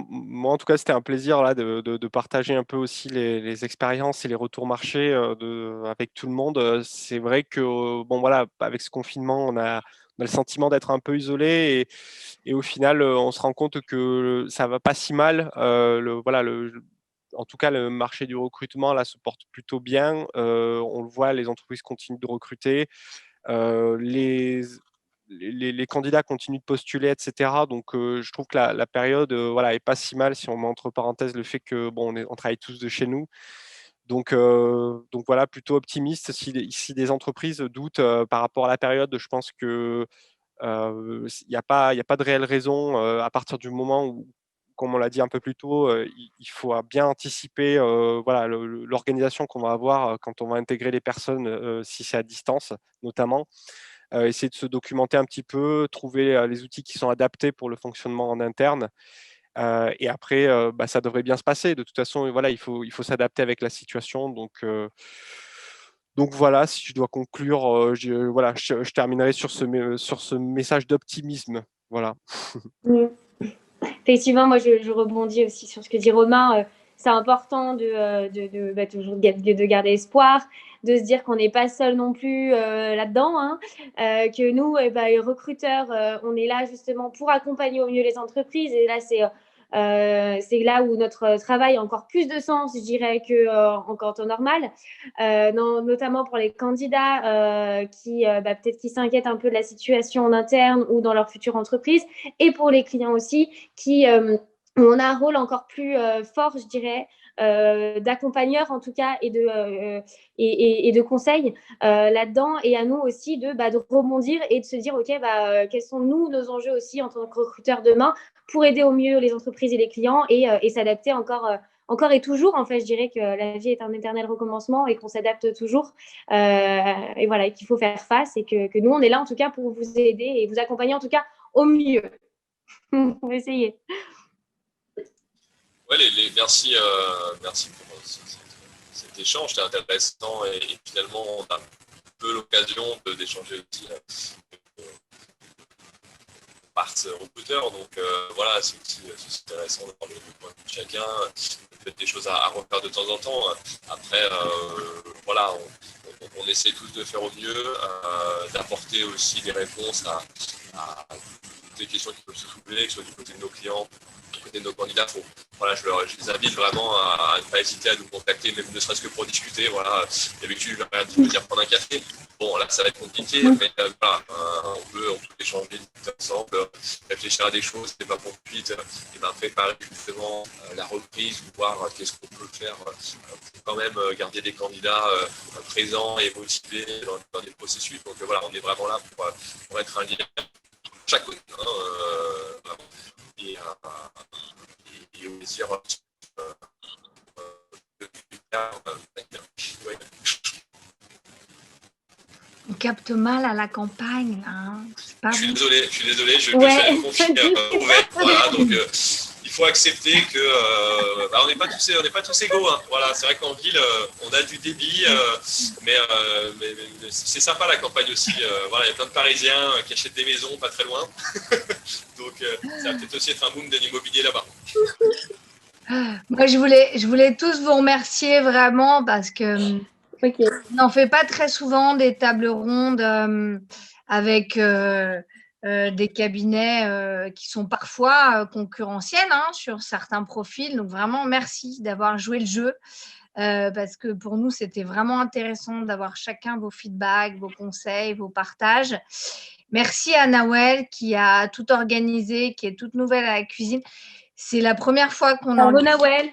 moi en tout cas, c'était un plaisir là de partager un peu aussi les expériences et les retours marchés avec tout le monde. C'est vrai que bon voilà, avec ce confinement, on a le sentiment d'être un peu isolé et au final, on se rend compte que ça va pas si mal. En tout cas, le marché du recrutement là se porte plutôt bien. On le voit, les entreprises continuent de recruter. Les candidats continuent de postuler, etc. Donc, je trouve que la période voilà, est pas si mal si on met entre parenthèses le fait que bon, on travaille tous de chez nous. Donc voilà, plutôt optimiste. Si des entreprises doutent par rapport à la période, je pense que il n'y a pas de réelle raison à partir du moment où comme on l'a dit un peu plus tôt, il faut bien anticiper voilà, l'organisation qu'on va avoir quand on va intégrer les personnes, si c'est à distance notamment. Essayer de se documenter un petit peu, trouver les outils qui sont adaptés pour le fonctionnement en interne. Et après, ça devrait bien se passer. De toute façon, voilà, il faut s'adapter avec la situation. Donc voilà, si je dois conclure, je terminerai sur ce message d'optimisme. Voilà.
Effectivement, moi, je rebondis aussi sur ce que dit Romain. C'est important toujours de garder espoir, de se dire qu'on n'est pas seul non plus là-dedans, hein, que nous, les recruteurs, on est là justement pour accompagner au mieux les entreprises. Et là, c'est là où notre travail a encore plus de sens, je dirais, qu'en temps normal, notamment pour les candidats qui peut-être qui s'inquiètent un peu de la situation en interne ou dans leur future entreprise, et pour les clients aussi où on a un rôle encore plus fort, je dirais, d'accompagneur en tout cas et de conseil là-dedans, et à nous aussi de rebondir et de se dire ok, quels sont nos enjeux aussi en tant que recruteur demain pour aider au mieux les entreprises et les clients et s'adapter encore et toujours. En fait, je dirais que la vie est un éternel recommencement et qu'on s'adapte toujours et voilà, qu'il faut faire face et que nous on est là en tout cas pour vous aider et vous accompagner en tout cas au mieux. On va essayer.
Ouais, merci pour cet échange, c'était intéressant et finalement on a un peu l'occasion d'échanger aussi par ce recruteur, donc voilà, c'est aussi intéressant d'avoir le point de vue de chacun, peut-être des choses à refaire de temps en temps. Après, voilà, on essaie tous de faire au mieux, d'apporter aussi des réponses à toutes les questions qui peuvent se soulever, que ce soit du côté de nos clients, du côté de nos candidats. Voilà, je les invite vraiment à ne pas hésiter à nous contacter, même ne serait-ce que pour discuter. Voilà, d'habitude, je leur ai dit de venir prendre un café. Bon, là, ça va être compliqué, mais voilà, on peut échanger, discuter ensemble, réfléchir à des choses, c'est pas pour tout de suite, et préparer justement la reprise, voir qu'est-ce qu'on peut faire pour quand même garder des candidats présents et motivés dans les processus. Donc voilà, on est vraiment là pour être un lien chaque côté. Et au plaisir
On capte mal à la campagne, hein.
Je suis désolé, je me fais un conflit ouvert. Voilà, donc il faut accepter que on n'est pas tous égaux. Hein. Voilà, c'est vrai qu'en ville, on a du débit, mais c'est sympa la campagne aussi. Voilà, il y a plein de Parisiens qui achètent des maisons pas très loin. Donc ça va peut-être aussi être un boom de l'immobilier là-bas.
Moi, je voulais tous vous remercier vraiment parce que on n'en fait pas très souvent des tables rondes avec des cabinets qui sont parfois concurrentiels sur certains profils. Donc vraiment, merci d'avoir joué le jeu parce que pour nous, c'était vraiment intéressant d'avoir chacun vos feedbacks, vos conseils, vos partages. Merci à Nawel qui a tout organisé, qui est toute nouvelle à la cuisine. C'est la première fois qu'on
en Nawel.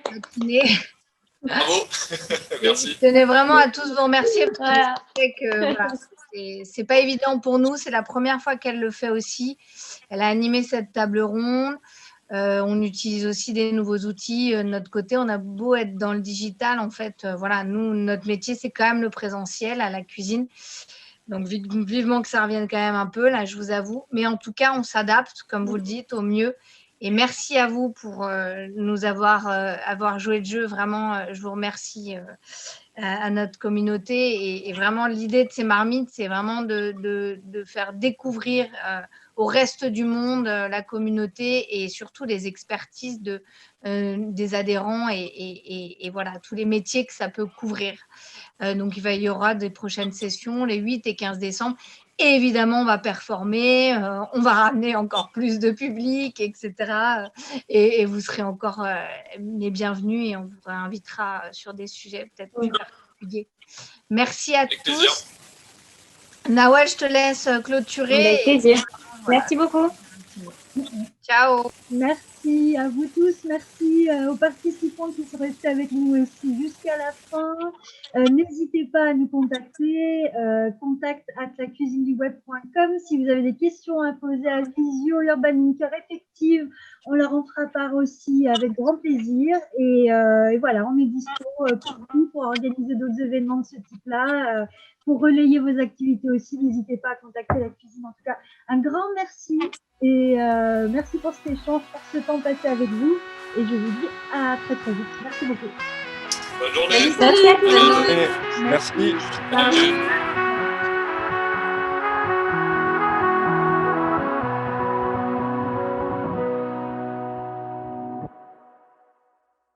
Bravo, merci.
Je tenais vraiment à tous vous remercier parce que c'est pas évident pour nous. C'est la première fois qu'elle le fait aussi. Elle a animé cette table ronde. On utilise aussi des nouveaux outils de notre côté. On a beau être dans le digital, en fait, voilà, nous, notre métier, c'est quand même le présentiel à la cuisine. Donc, vivement que ça revienne quand même un peu, là, je vous avoue. Mais en tout cas, on s'adapte, comme vous le dites, au mieux. Et merci à vous pour nous avoir joué le jeu. Vraiment, je vous remercie à notre communauté. Et vraiment, l'idée de ces marmites, c'est vraiment de faire découvrir au reste du monde la communauté et surtout les expertises des adhérents et voilà, tous les métiers que ça peut couvrir. Donc, il y aura des prochaines sessions les 8 et 15 décembre. Et évidemment, on va performer, on va ramener encore plus de public, etc. Et vous serez encore les bienvenus et on vous invitera sur des sujets peut-être plus particuliers. Merci à tous. Nawel, je te laisse clôturer.
Avec plaisir. Merci beaucoup.
Ciao.
Merci à vous tous, merci aux participants qui sont restés avec nous aussi jusqu'à la fin. N'hésitez pas à nous contacter, contact@lacuisineduweb.com. Si vous avez des questions à poser à Visio, Urban Linker Effective, on leur en fera part aussi avec grand plaisir. Et voilà, on est dispo pour vous, pour organiser d'autres événements de ce type-là, pour relayer vos activités aussi. N'hésitez pas à contacter la cuisine. En tout cas, un grand merci. Et merci pour cet échange, pour ce temps passé avec vous. Et je vous dis à très très vite. Merci beaucoup.
Bonne journée.
Salut.
Merci.
Merci.